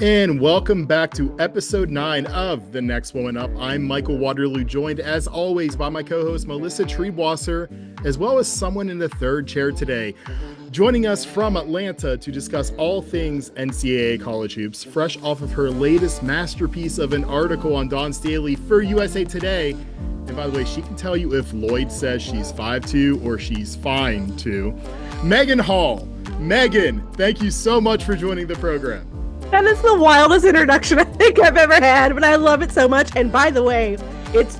And welcome back to episode 9 of The Next Woman Up. I'm Michael Waterloo, joined as always by my co-host Melissa Treebwasser, as well as someone in the third chair today. Joining us from Atlanta to discuss all things NCAA college hoops, fresh off of her latest masterpiece of an article on Dawn Staley for USA Today. And by the way, she can tell you if Lloyd says she's 5'2" or she's fine too. Meghan Hall. Meghan, thank you so much for joining the program. That is the wildest introduction I think I've ever had, but I love it so much. And by the way,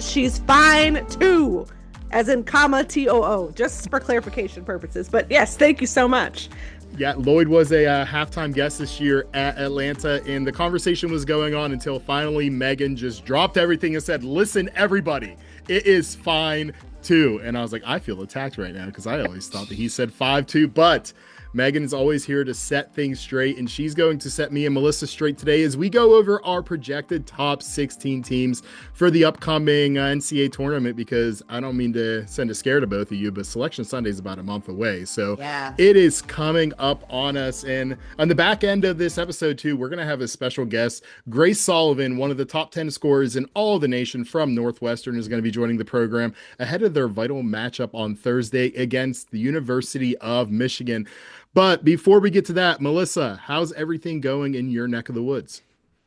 she's fine too, as in comma T-O-O, just for clarification purposes. But yes, thank you so much. Yeah, Lloyd was a halftime guest this year at Atlanta, and the conversation was going on until finally Meghan just dropped everything and said, "Listen, everybody, it is fine too." And I was like, I feel attacked right now because I always thought that he said 5'2", but Meghan is always here to set things straight, and she's going to set me and Melissa straight today as we go over our projected top 16 teams for the upcoming NCAA tournament, because I don't mean to send a scare to both of you, but Selection Sunday is about a month away. So It is coming up on us. And on the back end of this episode too, we're going to have a special guest. Grace Sullivan, one of the top 10 scorers in all of the nation from Northwestern, is going to be joining the program ahead of their vital matchup on Thursday against the University of Michigan. But before we get to that, Melissa, how's everything going in your neck of the woods?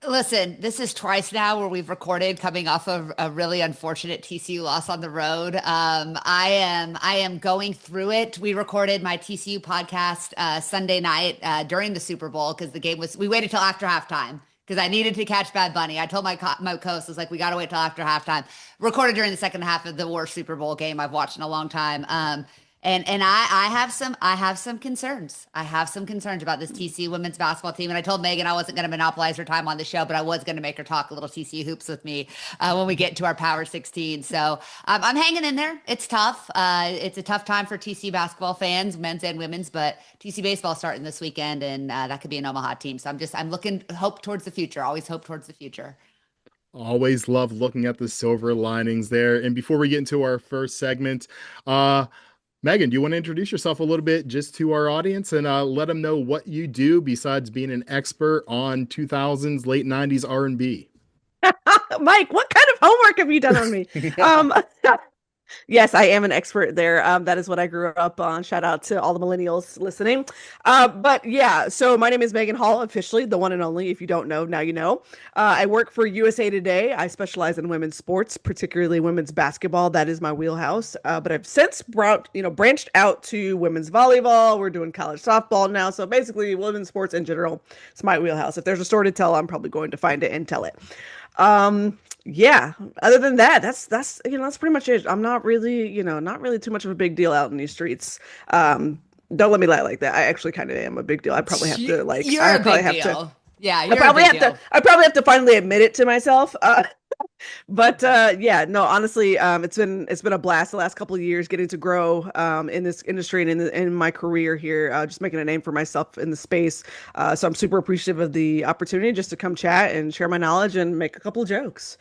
Listen, this is twice now where we've recorded coming off of a really unfortunate TCU loss on the road. I am going through it. We recorded my TCU podcast Sunday night during the Super Bowl because the game was, we waited till after halftime because I needed to catch Bad Bunny. I told my co-host, I was like, we got to wait till after halftime. Recorded during the second half of the worst Super Bowl game I've watched in a long time. And I have some concerns. I have some concerns about this TCU women's basketball team. And I told Meghan I wasn't going to monopolize her time on the show, but I was going to make her talk a little TCU hoops with me when we get to our Power 16. So I'm hanging in there. It's tough. It's a tough time for TCU basketball fans, men's and women's, but TCU baseball starting this weekend, and that could be an Omaha team. So I'm looking hope towards the future. Always hope towards the future. Always love looking at the silver linings there. And before we get into our first segment, Meghan, do you want to introduce yourself a little bit just to our audience and let them know what you do besides being an expert on 2000s, late 90s R&B? Mike, what kind of homework have you done on me? Yes, I am an expert there. That is what I grew up on. Shout out to all the millennials listening. But yeah, so my name is Meghan Hall, officially the one and only. If you don't know, now you know. I work for USA Today. I specialize in women's sports, particularly women's basketball. That is my wheelhouse. But I've since branched out to women's volleyball. We're doing college softball now. So basically, women's sports in general, it's my wheelhouse. If there's a story to tell, I'm probably going to find it and tell it. Yeah, other than that, that's pretty much it. I'm not really too much of a big deal out in these streets. Don't let me lie like that. I actually kind of am a big deal. I probably have to You're a big deal. Yeah, I probably have to finally admit it to myself. But yeah, no, honestly, it's been a blast the last couple of years getting to grow in this industry and in my career here, just making a name for myself in the space. So I'm super appreciative of the opportunity just to come chat and share my knowledge and make a couple of jokes.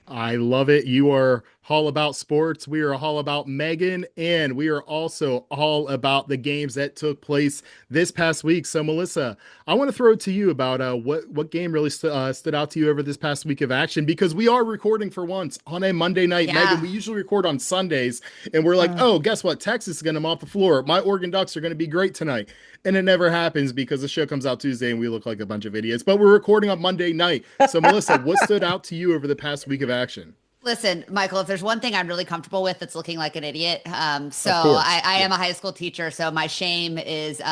I love it. You are all about sports. We are all about Meghan, and we are also all about the games that took place this past week. So, Melissa, I want to throw it to you about what game really stood out to you over this past week of action, because we are recording for once on a Monday night. Yeah. Meghan, we usually record on Sundays, and we're like, oh, guess what? Texas is going to mop the floor. My Oregon Ducks are going to be great tonight. And it never happens because the show comes out Tuesday and we look like a bunch of idiots. But we're recording on Monday night. So, Melissa, what stood out to you over the past week of action? Listen, Michael, if there's one thing I'm really comfortable with, it's looking like an idiot. So I am a high school teacher, so my shame is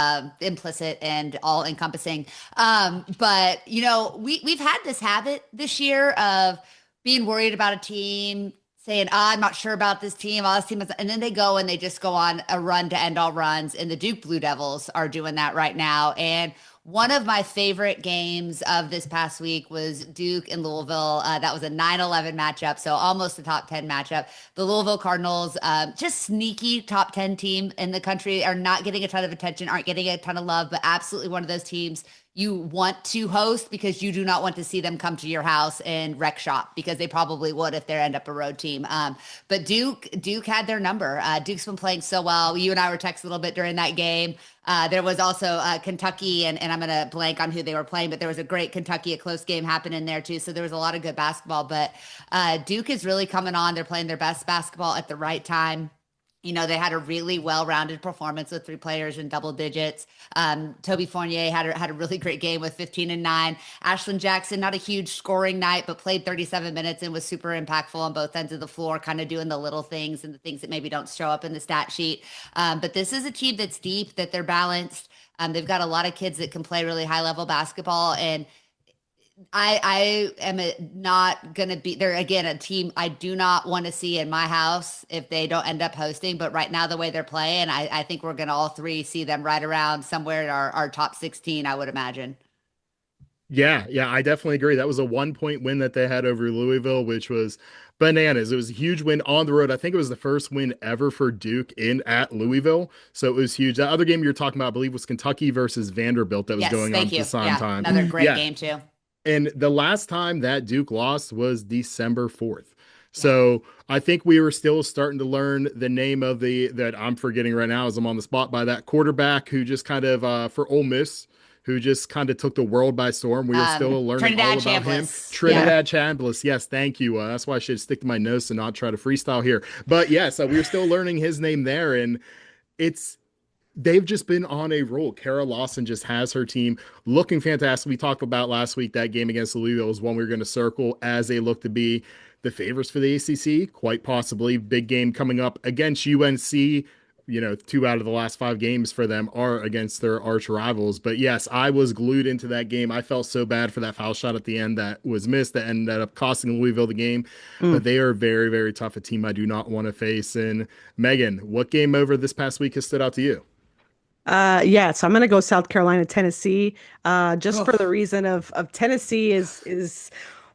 implicit and all encompassing. But we've had this habit this year of being worried about a team, saying, I'm not sure about this team, and then they go and they just go on a run to end all runs. And the Duke Blue Devils are doing that right now. And one of my favorite games of this past week was Duke and Louisville. That was a 9-11 matchup, so almost a top 10 matchup. The Louisville Cardinals, just sneaky top 10 team in the country, are not getting a ton of attention, aren't getting a ton of love, but absolutely one of those teams you want to host because you do not want to see them come to your house and wreck shop, because they probably would if they end up a road team. But Duke had their number. Duke's been playing so well. You and I were texting a little bit during that game. There was also Kentucky, and I'm going to blank on who they were playing, but there was a great Kentucky, a close game happening there too. So there was a lot of good basketball. But Duke is really coming on. They're playing their best basketball at the right time. You know, they had a really well-rounded performance with 3 players in double digits. Toby Fournier had a really great game with 15 and 9. Ashlyn Jackson, not a huge scoring night, but played 37 minutes and was super impactful on both ends of the floor, kind of doing the little things and the things that maybe don't show up in the stat sheet. But this is a team that's deep, that they're balanced. They've got a lot of kids that can play really high-level basketball, and I am not going to be there again, a team I do not want to see in my house if they don't end up hosting. But right now, the way they're playing, I think we're going to all 3 see them right around somewhere in our top 16, I would imagine. Yeah, I definitely agree. That was a 1-point win that they had over Louisville, which was bananas. It was a huge win on the road. I think it was the first win ever for Duke at Louisville. So it was huge. The other game you're talking about, I believe, was Kentucky versus Vanderbilt that was going on at the same time. Another great game too. And the last time that Duke lost was December 4th. So I think we were still starting to learn the name of that I'm forgetting right now as I'm on the spot, by that quarterback who just kind of, for Ole Miss, who just kind of took the world by storm. We are still learning all about him. Trinidad Chambliss. Yes, thank you. That's why I should stick to my notes and not try to freestyle here. But yes, we're still learning his name there. And they've just been on a roll. Kara Lawson just has her team looking fantastic. We talked about last week that game against Louisville is one we were going to circle as they look to be the favorites for the ACC, quite possibly. Big game coming up against UNC. 2 out of the last 5 games for them are against their arch rivals. But yes, I was glued into that game. I felt so bad for that foul shot at the end that was missed that ended up costing Louisville the game. But they are very, very tough, a team I do not want to face. And Megan, what game over this past week has stood out to you? So I'm gonna go South Carolina, Tennessee, just for the reason of Tennessee is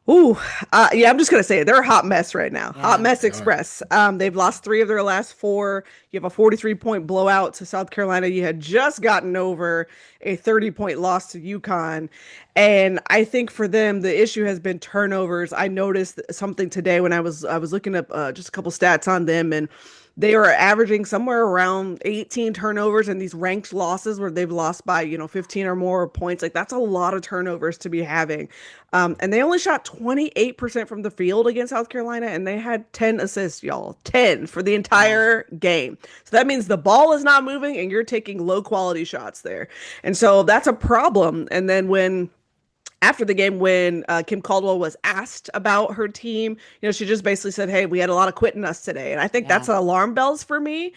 I'm just gonna say it. They're a hot mess right now. Yeah, hot mess express. They've lost 3 of their last 4. You have a 43-point blowout to South Carolina. You had just gotten over a 30-point loss to UConn. And I think for them, the issue has been turnovers. I noticed something today when I was looking up just a couple stats on them, and they are averaging somewhere around 18 turnovers in these ranked losses where they've lost by, 15 or more points. Like, that's a lot of turnovers to be having. And they only shot 28% from the field against South Carolina, and they had 10 assists, y'all. 10 for the entire game. So that means the ball is not moving and you're taking low quality shots there. And so that's a problem. And then after the game, when Kim Caldwell was asked about her team, she just basically said, hey, we had a lot of quitting us today. And I think that's alarm bells for me.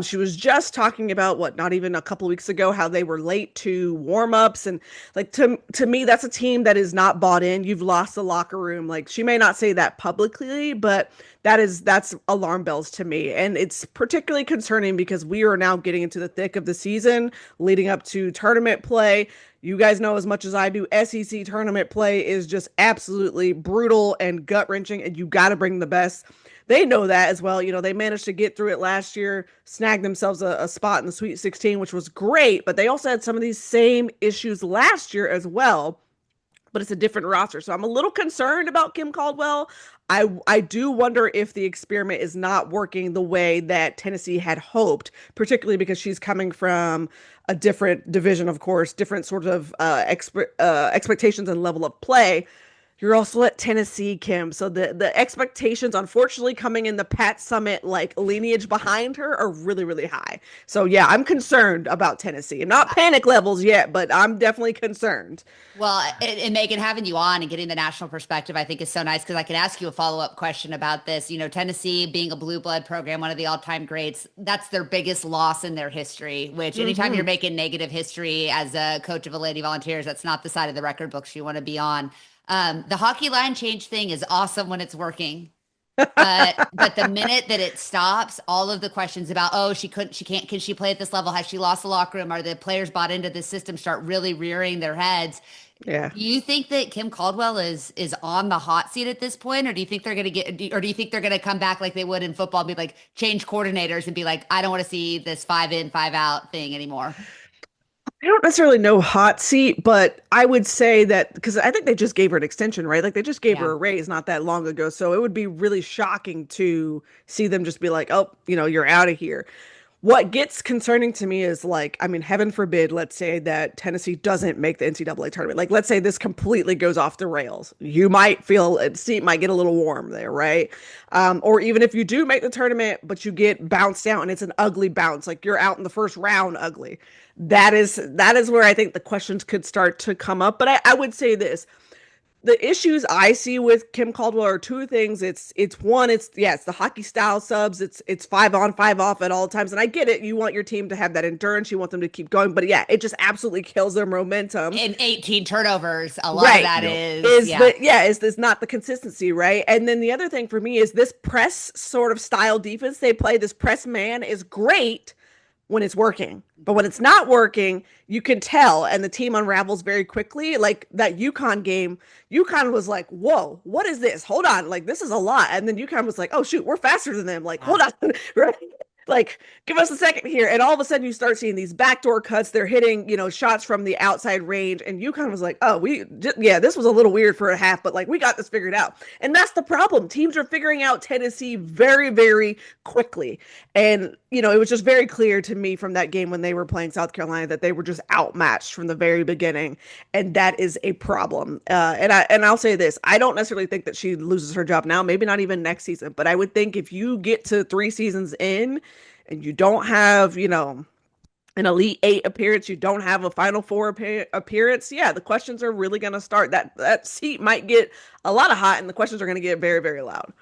She was just talking about not even a couple of weeks ago, how they were late to warmups. And like, to me, that's a team that is not bought in. You've lost the locker room. Like, she may not say that publicly, but that's alarm bells to me. And it's particularly concerning because we are now getting into the thick of the season leading up to tournament play. You guys know as much as I do, SEC tournament play is just absolutely brutal and gut-wrenching, and you got to bring the best. They know that as well. They managed to get through it last year, snagged themselves a spot in the Sweet 16, which was great, but they also had some of these same issues last year as well, but it's a different roster. So I'm a little concerned about Kim Caldwell. I do wonder if the experiment is not working the way that Tennessee had hoped, particularly because she's coming from a different division, of course, different sort of expectations and level of play. You're also at Tennessee, Kim. So the expectations, unfortunately, coming in the Pat Summitt lineage behind her are really, really high. So yeah, I'm concerned about Tennessee. I'm not panic levels yet, but I'm definitely concerned. Well, and Megan, having you on and getting the national perspective, I think is so nice because I can ask you a follow-up question about this. Tennessee being a blue blood program, one of the all-time greats, that's their biggest loss in their history, which anytime you're making negative history as a coach of a Lady Volunteers, that's not the side of the record books you want to be on. The hockey line change thing is awesome when it's working. But the minute that it stops, all of the questions about, can she play at this level? Has she lost the locker room? Are the players bought into this system start really rearing their heads? Yeah. Do you think that Kim Caldwell is on the hot seat at this point? Or do you think they're going to come back like they would in football, be like change coordinators and be like, I don't want to see this 5 in, 5 out thing anymore? I don't necessarily know hot seat, but I would say that because I think they just gave her an extension, right? Like they just gave her a raise not that long ago. So it would be really shocking to see them just be like, oh, you're out of here. What gets concerning to me is like, I mean, heaven forbid, let's say that Tennessee doesn't make the NCAA tournament. Like, let's say this completely goes off the rails. You might feel seat might get a little warm there, right? Or even if you do make the tournament, but you get bounced out and it's an ugly bounce, like you're out in the first round ugly. That is where I think the questions could start to come up. But I would say this, the issues I see with Kim Caldwell are two things. It's one, it's the hockey style subs. It's 5 on, 5 off at all times. And I get it. You want your team to have that endurance. You want them to keep going. But yeah, it just absolutely kills their momentum. In 18 turnovers, a lot Right. of that Is is the is this not the consistency, right? And then the other thing for me is this press sort of style defense they play, this press man is great when it's working. But when it's not working, you can tell, and the team unravels very quickly. Like that UConn game, UConn was like, whoa, what is this? Hold on, like this is a lot. And then UConn was like, oh shoot, we're faster than them. Like, hold on, right? Like, give us a second here. And all of a sudden you start seeing these backdoor cuts. They're hitting, shots from the outside range. And UConn was like, oh, this was a little weird for a half, but like, we got this figured out. And that's the problem. Teams are figuring out Tennessee very, very quickly. And, it was just very clear to me from that game when they were playing South Carolina that they were just outmatched from the very beginning. And that is a problem. And I'll say this, I don't necessarily think that she loses her job now, maybe not even next season, but I would think if you get to 3 seasons in, and you don't have, an Elite Eight appearance, you don't have a Final Four appearance, yeah, the questions are really going to start. That seat might get a lot of hot, and the questions are going to get very, very loud.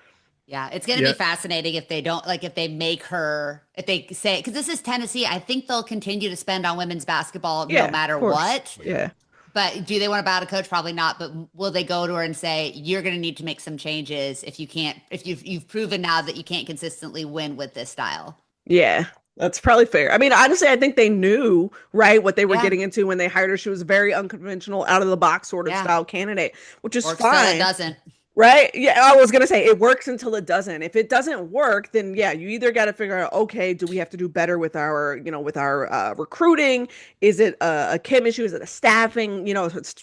Yeah, it's going to be fascinating if they don't, like, if they make her, if they say, because this is Tennessee, I think they'll continue to spend on women's basketball no matter what. Yeah. But do they want to bow to coach? Probably not. But will they go to her and say, you're going to need to make some changes if you've proven now that you can't consistently win with this style? Yeah, that's probably fair. I mean, honestly, I think they knew, right, what they were getting into when they hired her. She was a very unconventional, out of the box sort of style candidate, which is Works fine. It doesn't. Right? Yeah, I was going to say it works until it doesn't. If it doesn't work, then yeah, you either got to figure out, okay, do we have to do better with our, with our recruiting? Is it a Kim issue? Is it a staffing,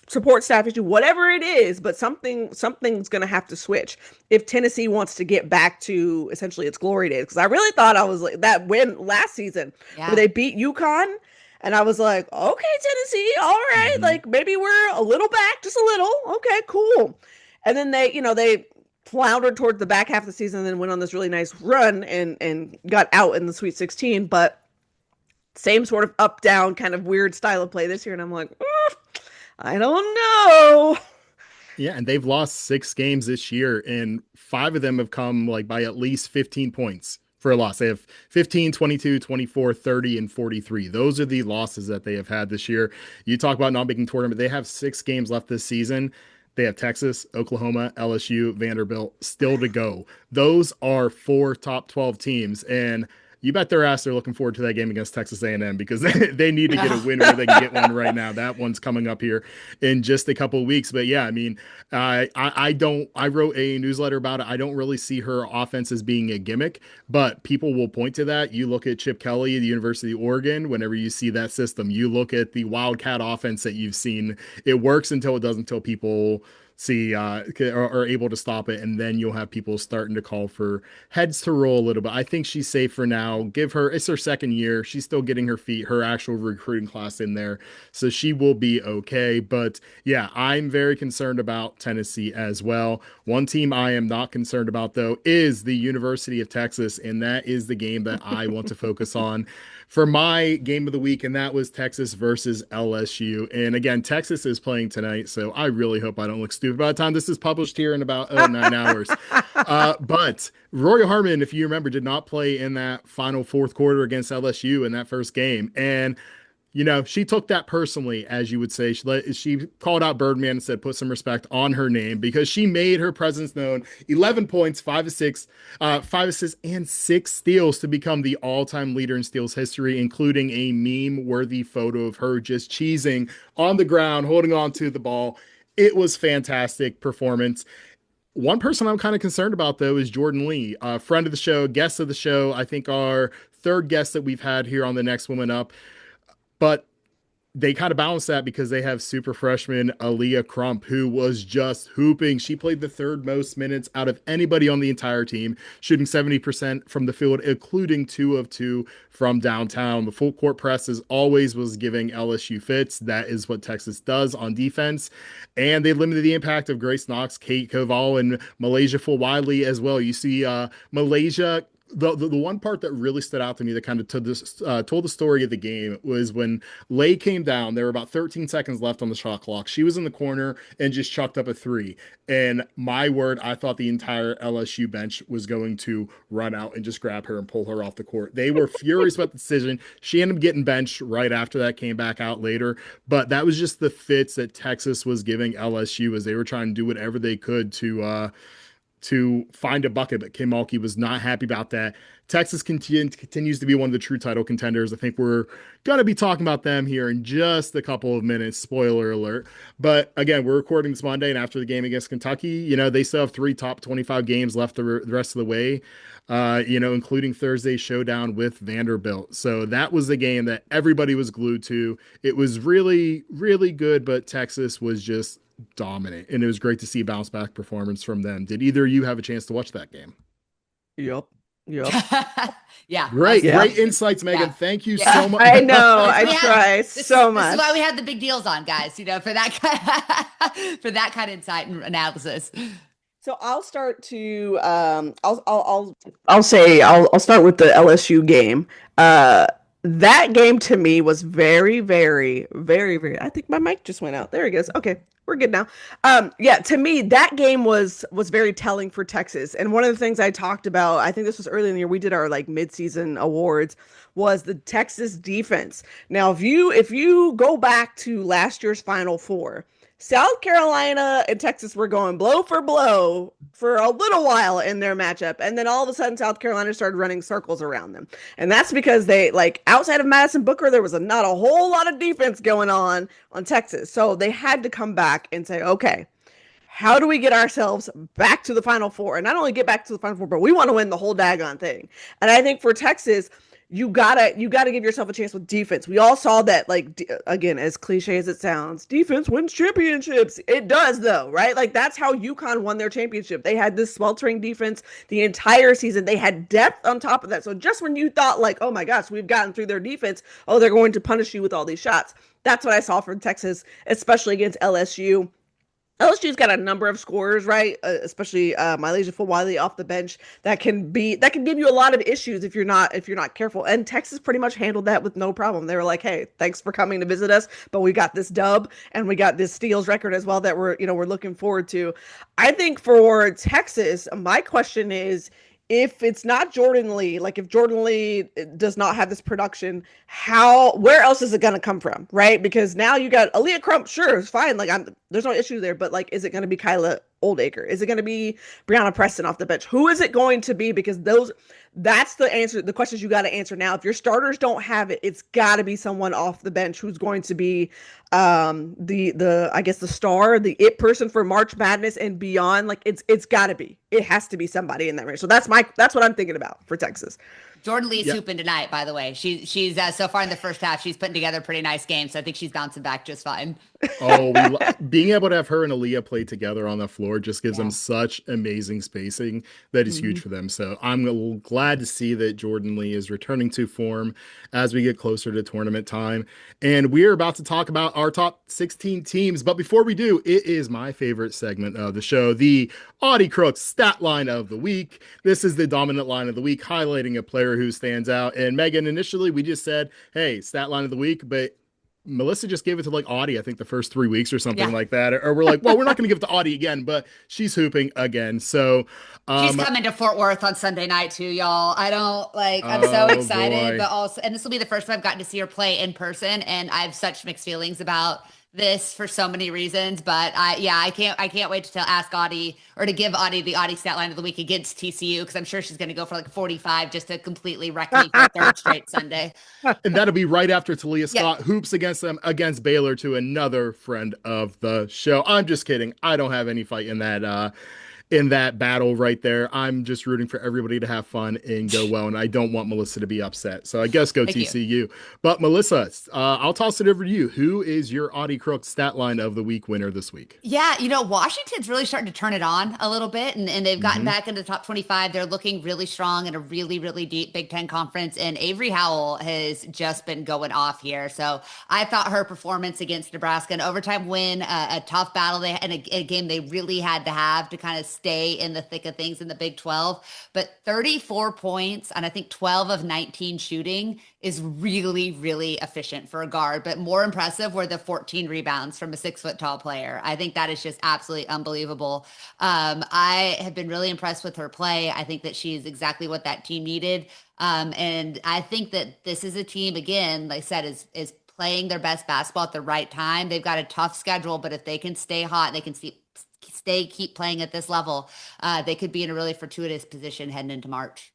support staff issue? Whatever it is, but something's going to have to switch if Tennessee wants to get back to essentially its glory days. Because I really thought I was like that win last season where they beat UConn. And I was like, okay, Tennessee, all right. Like maybe we're a little back, just a little. Okay, cool. And then they floundered towards the back half of the season and then went on this really nice run and got out in the Sweet 16. But same sort of up-down kind of weird style of play this year. And I'm like, I don't know. Yeah, and they've lost 6 games this year, and 5 of them have come like by at least 15 points for a loss. They have 15, 22, 24, 30, and 43. Those are the losses that they have had this year. You talk about not making tournament. They have 6 games left this season. They have Texas, Oklahoma, LSU, Vanderbilt still to go. Those are 4 top 12 teams. And you bet their ass they're looking forward to that game against Texas A&M because they need to get a win where they can get one right now. That one's coming up here in just a couple of weeks. But yeah, I mean, I wrote a newsletter about it. I don't really see her offense as being a gimmick, but people will point to that. You look at Chip Kelly, the University of Oregon, whenever you see that system, you look at the Wildcat offense that you've seen. It works until it doesn't, until people see are able to stop it, and then you'll have people starting to call for heads to roll a little bit. I think she's safe for now. It's her second year. She's still getting her actual recruiting class in there, so she will be okay. But yeah, I'm very concerned about Tennessee as well. One team I am not concerned about though is the University of Texas, and that is the game that I want to focus on for my game of the week, and that was Texas versus LSU. And again, Texas is playing tonight, so I really hope I don't look stupid by the time this is published here in about 9 hours. But Rory Harmon, if you remember, did not play in that final fourth quarter against LSU in that first game. And she took that personally, as you would say. She called out Birdman and said, put some respect on her name, because she made her presence known. 11 points, 5 assists, and 6 steals to become the all-time leader in steals history, including a meme-worthy photo of her just cheesing on the ground, holding on to the ball. It was fantastic performance. One person I'm kind of concerned about, though, is Jordan Lee, a friend of the show, guest of the show. I think our third guest that we've had here on The Next Woman Up. But they kind of balance that because they have super freshman Aaliyah Crump, who was just hooping. She played the third most minutes out of anybody on the entire team, shooting 70% from the field, including 2 of 2 from downtown. The full court press, as always, was giving LSU fits. That is what Texas does on defense. And they limited the impact of Grace Knox, Kate Koval, and Malaysia Fulwiley as well. You see Malaysia. The one part that really stood out to me that kind of told the story of the game was when Lay came down. There were about 13 seconds left on the shot clock. She was in the corner and just chucked up a 3. And my word, I thought the entire LSU bench was going to run out and just grab her and pull her off the court. They were furious about the decision. She ended up getting benched right after that, came back out later. But that was just the fits that Texas was giving LSU as they were trying to do whatever they could to find a bucket, but Kim Mulkey was not happy about that. Texas continues to be one of the true title contenders. I think we're going to be talking about them here in just a couple of minutes. Spoiler alert. But again, we're recording this Monday, and after the game against Kentucky, they still have 3 top 25 games left the rest of the way, including Thursday's showdown with Vanderbilt. So that was the game that everybody was glued to. It was really, really good, but Texas was just dominant, and it was great to see a bounce back performance from them. Did either of you have a chance to watch that game? Yep. Yeah. Great insights, Megan. Thank you so much. I know. I try so much. This is why we had the big deals on, guys, for that kind of insight and analysis. So I'll start to I'll start with the LSU game. That game to me was very, very, very, very. I think my mic just went out. There it goes. Okay, we're good now. To me, that game was very telling for Texas. And one of the things I talked about, I think this was early in the year, we did our midseason awards, was the Texas defense. Now, if you go back to last year's Final Four, South Carolina and Texas were going blow for blow for a little while in their matchup. And then all of a sudden, South Carolina started running circles around them. And that's because they, outside of Madison Booker, there was not a whole lot of defense going on Texas. So they had to come back and say, okay, how do we get ourselves back to the Final Four? And not only get back to the Final Four, but we want to win the whole daggone thing. And I think for Texas, you gotta give yourself a chance with defense. We all saw that, again, as cliche as it sounds, defense wins championships. It does, though, right? That's how UConn won their championship. They had this sweltering defense the entire season. They had depth on top of that. So just when you thought, oh my gosh, we've gotten through their defense, oh, they're going to punish you with all these shots. That's what I saw from Texas, especially against LSU. LSU's got a number of scorers, right? Especially Malaysia Fulwiley off the bench that can give you a lot of issues if you're not careful. And Texas pretty much handled that with no problem. They were like, "Hey, thanks for coming to visit us, but we got this dub and we got this steals record as well that we're looking forward to." I think for Texas, my question is, if it's not Jordan Lee, if Jordan Lee does not have this production, where else is it going to come from, right? Because now you got Aaliyah Crump, sure, it's fine. There's no issue there, but is it going to be Kyla Oldacre? Is it going to be Brianna Preston off the bench? Who is it going to be? Because that's the answer, the questions you got to answer now. If your starters don't have it, it's got to be someone off the bench who's going to be the star, the it person for March Madness and beyond. It's got to be. It has to be somebody in that range. So that's what I'm thinking about for Texas. Jordan Lee's hooping tonight, by the way. She's so far in the first half, she's putting together a pretty nice game. So I think she's bouncing back just fine. Being able to have her and Aaliyah play together on the floor just gives them such amazing spacing that is huge for them. So I'm glad to see that Jordan Lee is returning to form as we get closer to tournament time. And we are about to talk about our top 16 teams. But before we do, it is my favorite segment of the show, the Audie Crooks Stat Line of the Week. This is the dominant line of the week, highlighting a player who stands out. And Megan, initially we just said, hey, Stat Line of the Week, but Melissa just gave it to Audie, I think the first 3 weeks or something like that. Or we're like, well, we're not going to give it to Audie again, but she's hooping again. So she's coming to Fort Worth on Sunday night too, y'all. I'm so excited, but also, and this will be the first time I've gotten to see her play in person. And I have such mixed feelings about this for so many reasons, but I can't wait to ask Audie, or to give Audie the Audie Stat Line of the Week against TCU, because I'm sure she's going to go for 45 just to completely wreck me for a third straight Sunday. And that'll be right after Talia Scott hoops against Baylor, to another friend of the show. I'm just kidding. I don't have any fight in that in that battle right there. I'm just rooting for everybody to have fun and go well, and I don't want Melissa to be upset. So I guess go Thank you. TCU. But Melissa, I'll toss it over to you. Who is your Audie Crook stat line of the week winner this week? Yeah, Washington's really starting to turn it on a little bit, and they've gotten Mm-hmm. back into the top 25. They're looking really strong in a really, really deep Big Ten conference, and Avery Howell has just been going off here. So I thought her performance against Nebraska, an overtime win, a tough battle, and a game they really had to have to kind of stay in the thick of things in the Big 12. But 34 points, and I think 12 of 19 shooting is really, really efficient for a guard. But more impressive were the 14 rebounds from a 6 foot tall player. I think that is just absolutely unbelievable. I have been really impressed with her play. I think that she's exactly what that team needed. And I think that this is a team, again, like I said, is playing their best basketball at the right time. They've got a tough schedule, but if they can stay hot, they can keep playing at this level, they could be in a really fortuitous position heading into March.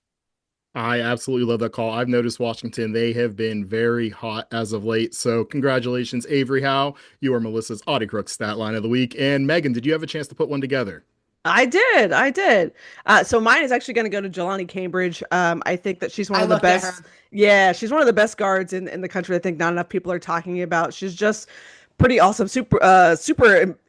I absolutely love that call. I've noticed Washington, they have been very hot as of late. So congratulations, Avery Howe. You are Melissa's Audie Crook stat line of the week. And Meghan, did you have a chance to put one together? I did. So mine is actually going to go to Jelani Cambridge. I think that she's one I of the looked at best. her. Yeah, she's one of the best guards in the country. I think not enough people are talking about. She's just pretty awesome, super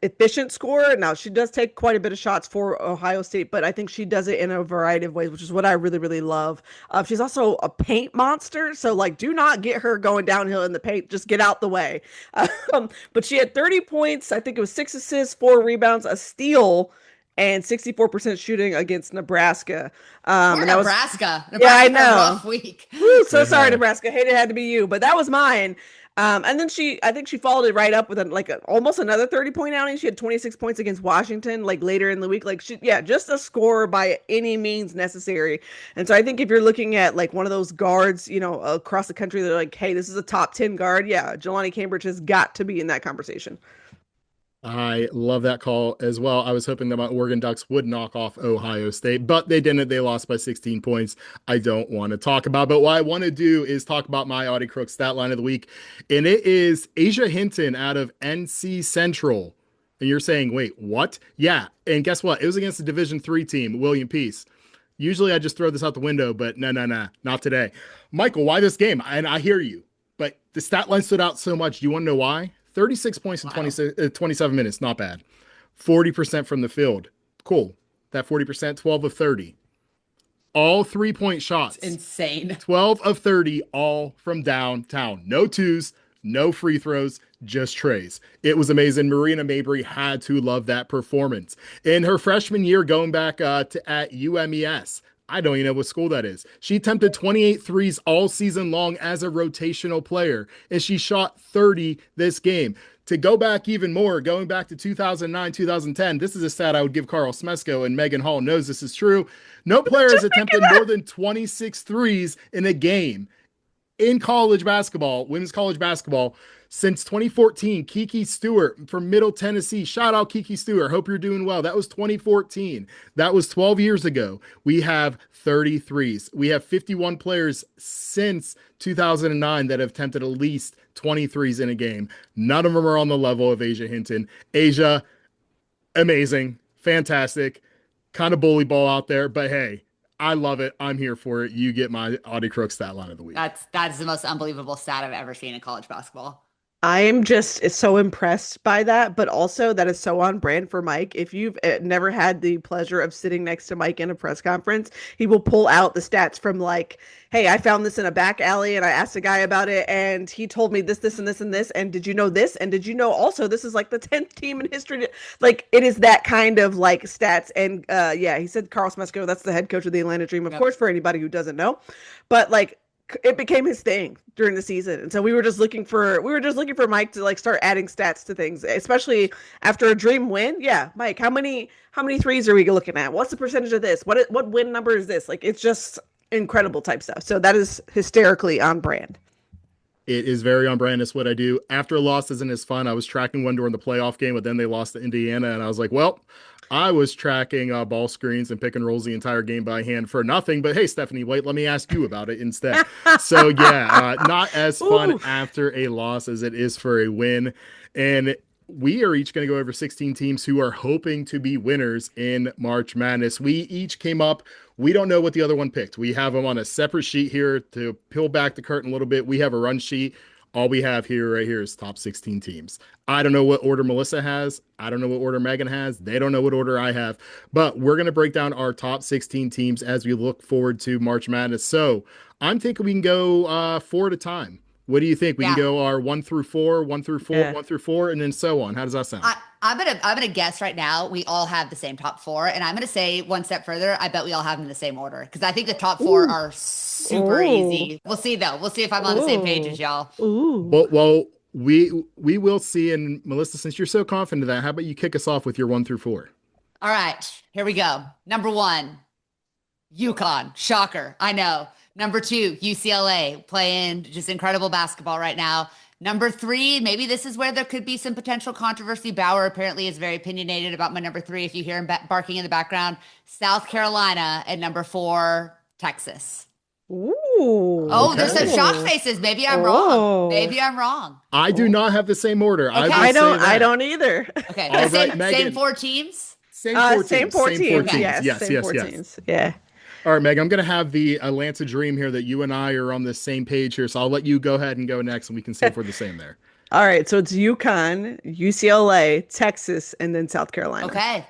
efficient scorer. Now she does take quite a bit of shots for Ohio State, but I think she does it in a variety of ways, which is what I really, really love. She's also a paint monster, so like, do not get her going downhill in the paint. Just get out the way. But she had 30 points. I think it was 6 assists, 4 rebounds, a steal, and 64% shooting against Nebraska. Poor And that was, Nebraska. yeah, I Nebraska had a know. rough week. Woo, so They sorry, have. Nebraska. Hate it had to be you, but that was mine. And then I think she followed it right up with almost another 30-point outing. She had 26 points against Washington, like later in the week. Like just a scorer by any means necessary. And so I think if you're looking at like one of those guards, across the country, they're like, hey, this is a top 10 guard. Yeah, Jelani Cambridge has got to be in that conversation. I love that call as well. I was hoping that my Oregon Ducks would knock off Ohio State, but they didn't. They lost by 16 points. I don't want to talk about, but what I want to do is talk about my Audie Crook stat line of the week, and it is Asia Hinton out of NC Central. And you're saying, wait, what? Yeah, and guess what? It was against the Division III team, William Peace. Usually I just throw this out the window, but no, not today. Michael, why this game? And I hear you, but the stat line stood out so much. Do you want to know why? 36 points in 27 minutes. Not bad. 40% from the field. Cool. That 40%, 12 of 30. All 3-point shots. It's insane. 12 of 30, all from downtown. No twos, no free throws, just trays. It was amazing. Marina Mabry had to love that performance. In her freshman year, going back at UMES, I don't even know what school that is. She attempted 28 threes all season long as a rotational player, and she shot 30 this game. To go back even more, going back to 2009, 2010, this is a stat I would give Carl Smesko, and Megan Hall knows this is true. No player has attempted more than 26 threes in a game in college basketball, women's college basketball, since 2014. Kiki Stewart from Middle Tennessee. Shout out Kiki Stewart. Hope you're doing well. That was 2014. That was 12 years ago. We have 33s. We have 51 players since 2009 that have attempted at least 23s in a game. None of them are on the level of Asia Hinton. Asia, amazing, fantastic, kind of bully ball out there, but hey, I love it. I'm here for it. You get my Audie Crook stat line of the week. That's the most unbelievable stat I've ever seen in college basketball. I am just so impressed by that, but also that is so on brand for Mike. If you've never had the pleasure of sitting next to Mike in a press conference, he will pull out the stats from like, hey, I found this in a back alley and I asked a guy about it and he told me this, and this, and this. And did you know this? And did you know also this is like the 10th team in history? Like it is that kind of like stats. And yeah, he said Carl Smesko, that's the head coach of the Atlanta Dream, of course, for anybody who doesn't know. But like, it became his thing during the season. And so we were just looking for Mike to like start adding stats to things, especially after a Dream win. Yeah. Mike, how many threes are we looking at? What's the percentage of this? What win number is this? Like, it's just incredible type stuff. So that is hysterically on brand. It is very on brand. It's what I do. After a loss isn't as fun. I was tracking one during the playoff game, but then they lost to Indiana. And I was like, well, I was tracking ball screens and pick and rolls the entire game by hand for nothing. But hey, Stephanie White, let me ask you about it instead. So yeah, not as fun after a loss as it is for a win. And we are each going to go over 16 teams who are hoping to be winners in March Madness. We each came up. We don't know what the other one picked. We have them on a separate sheet here to peel back the curtain a little bit. We have a run sheet. All we have here right here is top 16 teams. I don't know what order Melissa has. I don't know what order Meghan has. They don't know what order I have. But we're going to break down our top 16 teams as we look forward to March Madness. So I'm thinking we can go 4 at a time. What do you think? We can go our 1 through 4, 1 through 4, 1 through 4, and then so on. How does that sound? I'm gonna guess right now we all have the same top 4, and I'm gonna say one step further. I bet we all have them in the same order because I think the top 4 are super easy. We'll see though. We'll see if I'm on the same page as y'all. Well, we will see. And Melissa, since you're so confident of that, how about you kick us off with your 1 through 4? All right, here we go. Number 1, UConn. Shocker, I know. Number 2, UCLA, playing just incredible basketball right now. Number 3, maybe this is where there could be some potential controversy. Bauer apparently is very opinionated about my number 3. If you hear him barking in the background, South Carolina, and number 4, Texas. Ooh. Oh, there's some shock faces. Maybe I'm wrong. Maybe I'm wrong. I do not have the same order. Okay. I don't either. Okay. All same, right, Meghan. same 4 teams? Same 4 teams. Same 4 teams. Okay. Yes. Same 4 teams. Yeah. All right, Meg, I'm going to have the Atlanta dream here that you and I are on the same page here. So I'll let you go ahead and go next, and we can see if we're the same there. All right. So it's UConn, UCLA, Texas, and then South Carolina. Okay.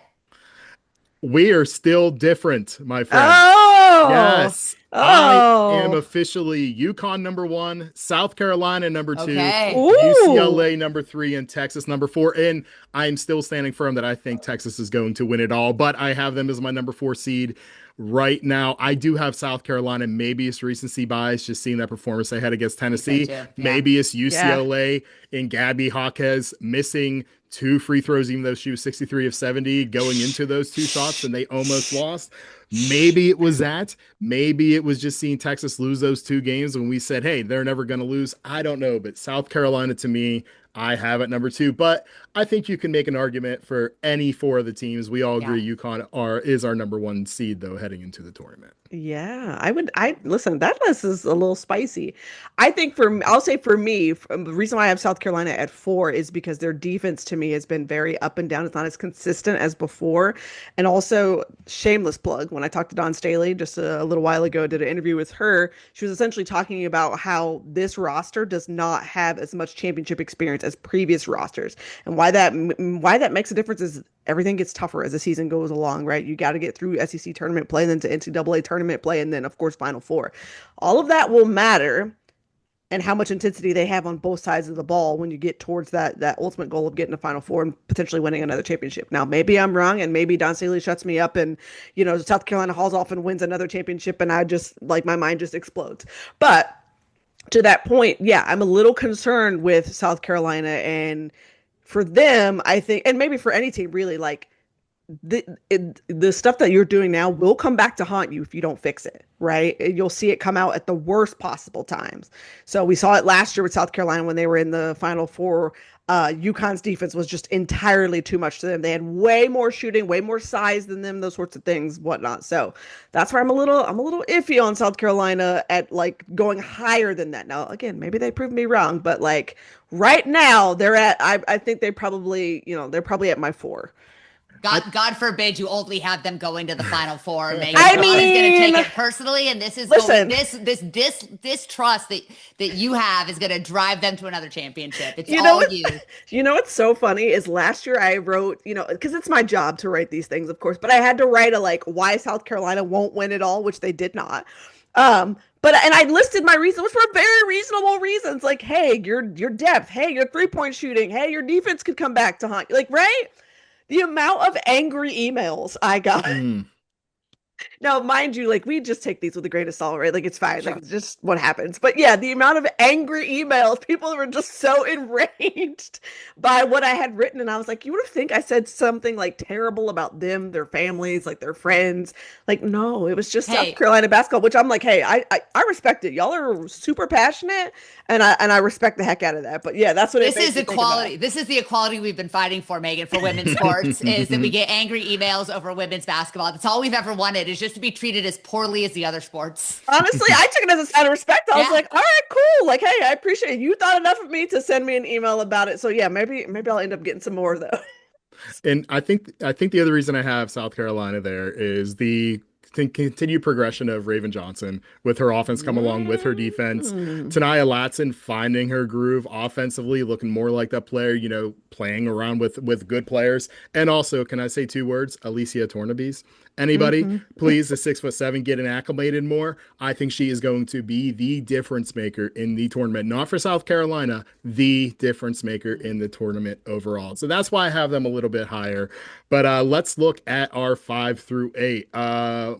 We are still different, my friend. Oh! Yes. Oh! I am officially UConn number 1, South Carolina number 2, Okay. UCLA number 3, and Texas number 4. And I'm still standing firm that I think Texas is going to win it all, but I have them as my number 4 seed. Right now, I do have South Carolina. Maybe it's recency bias, just seeing that performance they had against Tennessee. Yeah. Maybe it's UCLA and Gabby Jaquez missing 2 free throws, even though she was 63 of 70 going into those 2 shots and they almost lost. Maybe it was that. Maybe it was just seeing Texas lose those 2 games when we said, hey, they're never going to lose. I don't know, but South Carolina to me, I have at number 2, but I think you can make an argument for any 4 of the teams. We all agree UConn is our number 1 seed though heading into the tournament. Yeah, I listen, that list is a little spicy. I think I'll say for me, the reason why I have South Carolina at 4 is because their defense to me has been very up and down. It's not as consistent as before. And also, shameless plug, when I talked to Dawn Staley just a little while ago, did an interview with her, she was essentially talking about how this roster does not have as much championship experience as previous rosters. And why that makes a difference is everything gets tougher as the season goes along, right? You got to get through SEC tournament play and then to NCAA tournament play and then, of course, Final Four. All of that will matter and how much intensity they have on both sides of the ball when you get towards that ultimate goal of getting to Final Four and potentially winning another championship. Now, maybe I'm wrong and maybe Don Staley shuts me up and, South Carolina hauls off and wins another championship and I just, my mind just explodes. But to that point, yeah, I'm a little concerned with South Carolina, and for them, I think, and maybe for any team really, the stuff that you're doing now will come back to haunt you if you don't fix it, right? You'll see it come out at the worst possible times. So we saw it last year with South Carolina when they were in the Final Four. UConn's defense was just entirely too much to them. They had way more shooting, way more size than them, those sorts of things, whatnot. So that's where I'm a little iffy on South Carolina at going higher than that. Now, again, maybe they prove me wrong, but right now they're at, I think they probably, they're probably at my 4. God forbid you only have them going to the Final Four. Meghan. I Ron mean, is going to take it personally, and this is this trust that you have is going to drive them to another championship. It's all you. You know what's so funny is last year I wrote, because it's my job to write these things, of course, but I had to write why South Carolina won't win it all, which they did not. And I listed my reasons, which were very reasonable reasons, hey, your depth, hey, your 3-point shooting, hey, your defense could come back to haunt you, right? The amount of angry emails I got. Now, mind you, we just take these with a grain of salt, right? It's fine. Sure. It's just what happens. But yeah, the amount of angry emails, people were just so enraged by what I had written. And I was like, you would think I said something terrible about them, their families, their friends. No, it was just South Carolina basketball, which I'm hey, I respect it. Y'all are super passionate and I respect the heck out of that. But yeah, that's what this is equality. This is the equality we've been fighting for, Meghan, for women's sports, is that we get angry emails over women's basketball. That's all we've ever wanted. is just to be treated as poorly as the other sports. Honestly, I took it as a sign of respect. I was Yeah. like, all right, cool. Like, hey, I appreciate it. You thought enough of me to send me an email about it. So yeah, maybe I'll end up getting some more though. And I think the other reason I have South Carolina there is the continued progression of Raven Johnson with her offense come along with her defense. Mm. Tanaya Latson finding her groove offensively, looking more like that player, playing around with good players. And also, can I say two words? Alicia Tornabes. Anybody, Mhm. please, the 6'7", getting acclimated more. I think she is going to be the difference maker in the tournament, not for South Carolina, the difference maker in the tournament overall. So that's why I have them a little bit higher. But let's look at our 5 through 8.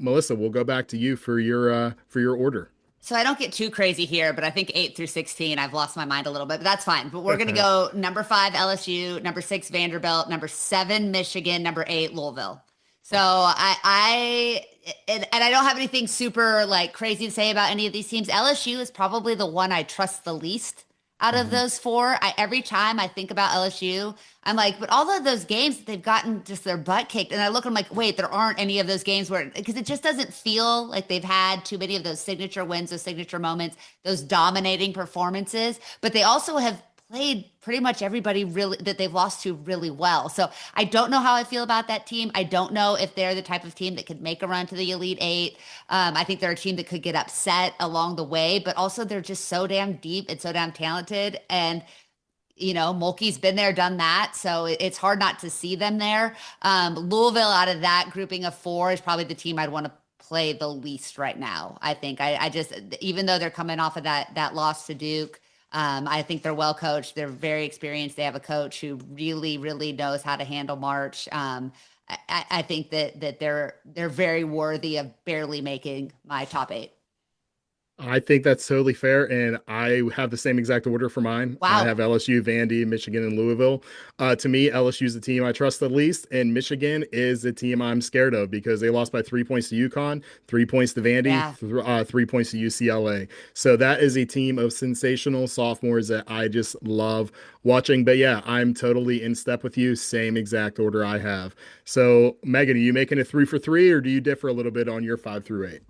Melissa, we'll go back to you for your order. So I don't get too crazy here, but I think 8 through 16, I've lost my mind a little bit, but that's fine. But we're going to go number 5, LSU, number 6, Vanderbilt, number 7, Michigan, number 8, Louisville. So I don't have anything super like crazy to say about any of these teams. LSU is probably the one I trust the least out of those 4. Every time I think about LSU, I'm like, but all of those games they've gotten just their butt kicked. And I look, I'm like, wait, there aren't any of those games because it just doesn't feel like they've had too many of those signature wins, those signature moments, those dominating performances. But they also have played pretty much everybody really that they've lost to really well. So I don't know how I feel about that team. I don't know if they're the type of team that could make a run to the Elite Eight. I think they're a team that could get upset along the way, but also they're just so damn deep and so damn talented. And Mulkey's been there, done that. So it's hard not to see them there. Louisville out of that grouping of 4 is probably the team I'd want to play the least right now. I think I just, even though they're coming off of that loss to Duke, I think they're well coached. They're very experienced. They have a coach who really, really knows how to handle March. I think that they're very worthy of barely making my top 8. I think that's totally fair, and I have the same exact order for mine. Wow. I have LSU, Vandy, Michigan, and Louisville. To me, LSU is the team I trust the least, and Michigan is the team I'm scared of because they lost by 3 points to UConn, 3 points to Vandy, 3 points to UCLA. So that is a team of sensational sophomores that I just love watching. But yeah, I'm totally in step with you. Same exact order I have. So Meghan, are you making it 3 for 3, or do you differ a little bit on your 5 through 8?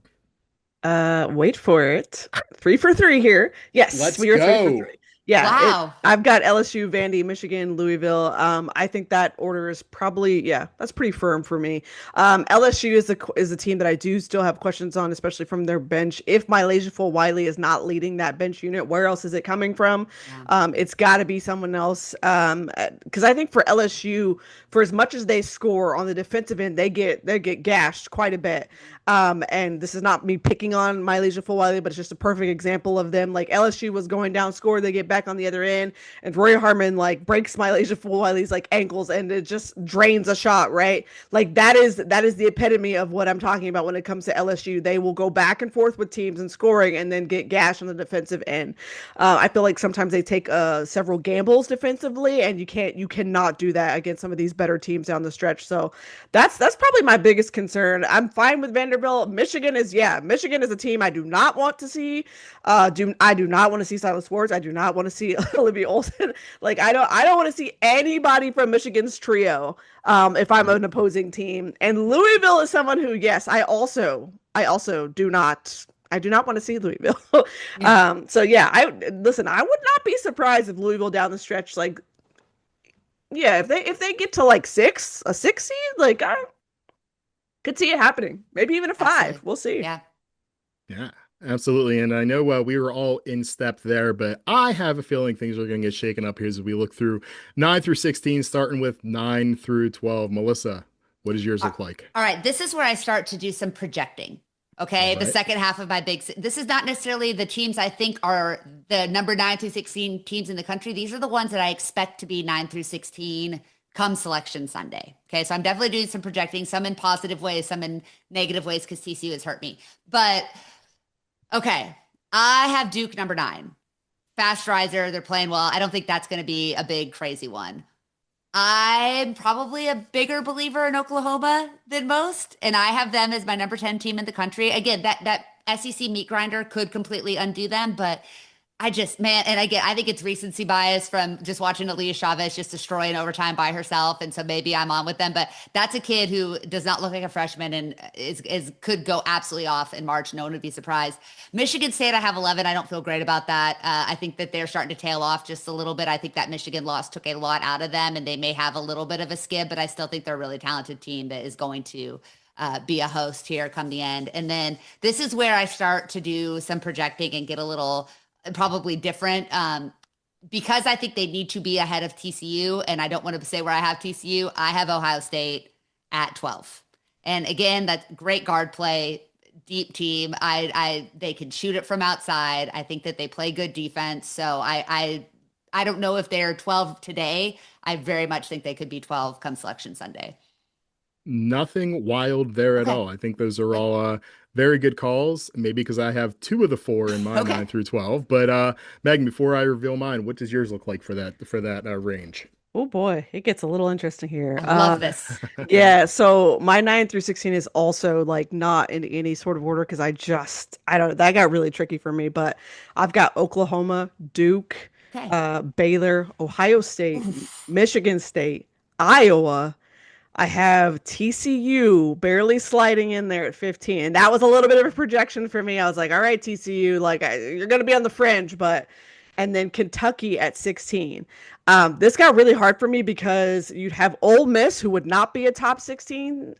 Wait for it. 3 for 3 here. Yes, Let's we are 3 for go. 3. Yeah, wow. I've got LSU, Vandy, Michigan, Louisville. I think that order is probably, that's pretty firm for me. LSU is a team that I do still have questions on, especially from their bench. If Mylasia Fulwiley is not leading that bench unit, where else is it coming from? Yeah. It's got to be someone else. Because I think for LSU, for as much as they score on the defensive end, they get gashed quite a bit. And this is not me picking on Mylasia Fulwiley, but it's just a perfect example of them. Like LSU was going down, score, they get back on the other end, and Roy Harmon like breaks Mylasia Fulwiley's like ankles, and it just drains a shot, right? Like that is the epitome of what I'm talking about when it comes to LSU. They will go back and forth with teams and scoring, and then get gashed on the defensive end. I feel like sometimes they take several gambles defensively, and you cannot do that against some of these better teams down the stretch. So that's probably my biggest concern. I'm fine with Vanderbilt. Michigan is a team I do not want to see. I do not want to see Silas Swartz. I do not want to see Olivia Olsen. Like I don't want to see anybody from Michigan's trio if I'm an opposing team. And Louisville is someone who, yes, I also do not want to see Louisville. So yeah, I would not be surprised if Louisville down the stretch, like, yeah, if they get to like a 6 seed, like I could see it happening. Maybe even a 5. Absolutely. We'll see. Yeah, absolutely. And I know we were all in step there, but I have a feeling things are going to get shaken up here as we look through 9 through 16, starting with 9 through 12. Melissa, what does yours look like? All right. This is where I start to do some projecting. Okay. The second half of my this is not necessarily the teams I think are the number 9 through 16 teams in the country. These are the ones that I expect to be 9 through 16 come Selection Sunday. Okay. So I'm definitely doing some projecting, some in positive ways, some in negative ways because TCU has hurt me. But okay, I have Duke number 9. Fast riser. They're playing well. I don't think that's going to be a big, crazy one. I'm probably a bigger believer in Oklahoma than most, and I have them as my number 10 team in the country. Again, that SEC meat grinder could completely undo them, but Man, and again, I think it's recency bias from just watching Aaliyah Chavez just destroy an overtime by herself, and so maybe I'm on with them. But that's a kid who does not look like a freshman and is could go absolutely off in March. No one would be surprised. Michigan State, I have 11. I don't feel great about that. I think that they're starting to tail off just a little bit. I think that Michigan loss took a lot out of them, and they may have a little bit of a skid, but I still think they're a really talented team that is going to be a host here come the end. And then this is where I start to do some projecting and get a little probably different because I think they need to be ahead of TCU. And I don't want to say where I have TCU. I have Ohio State at 12. And again, that's great guard play, deep team. They can shoot it from outside. I think that they play good defense. So I don't know if they're 12 today. I very much think they could be 12 come Selection Sunday. Nothing wild there at all. I think those are all very good calls. Maybe because I have 2 of the 4 in my 9 through 12. But Megan, before I reveal mine, what does yours look like for that range? Oh boy, it gets a little interesting here. I love this. Yeah, so my 9 through 16 is also like not in any sort of order because I don't, that got really tricky for me, but I've got Oklahoma, Duke, Baylor, Ohio State, Michigan State, Iowa. I have TCU barely sliding in there at 15. And that was a little bit of a projection for me. I was like, all right, TCU, like you're going to be on the fringe, and then Kentucky at 16. This got really hard for me because you'd have Ole Miss, who would not be a top 16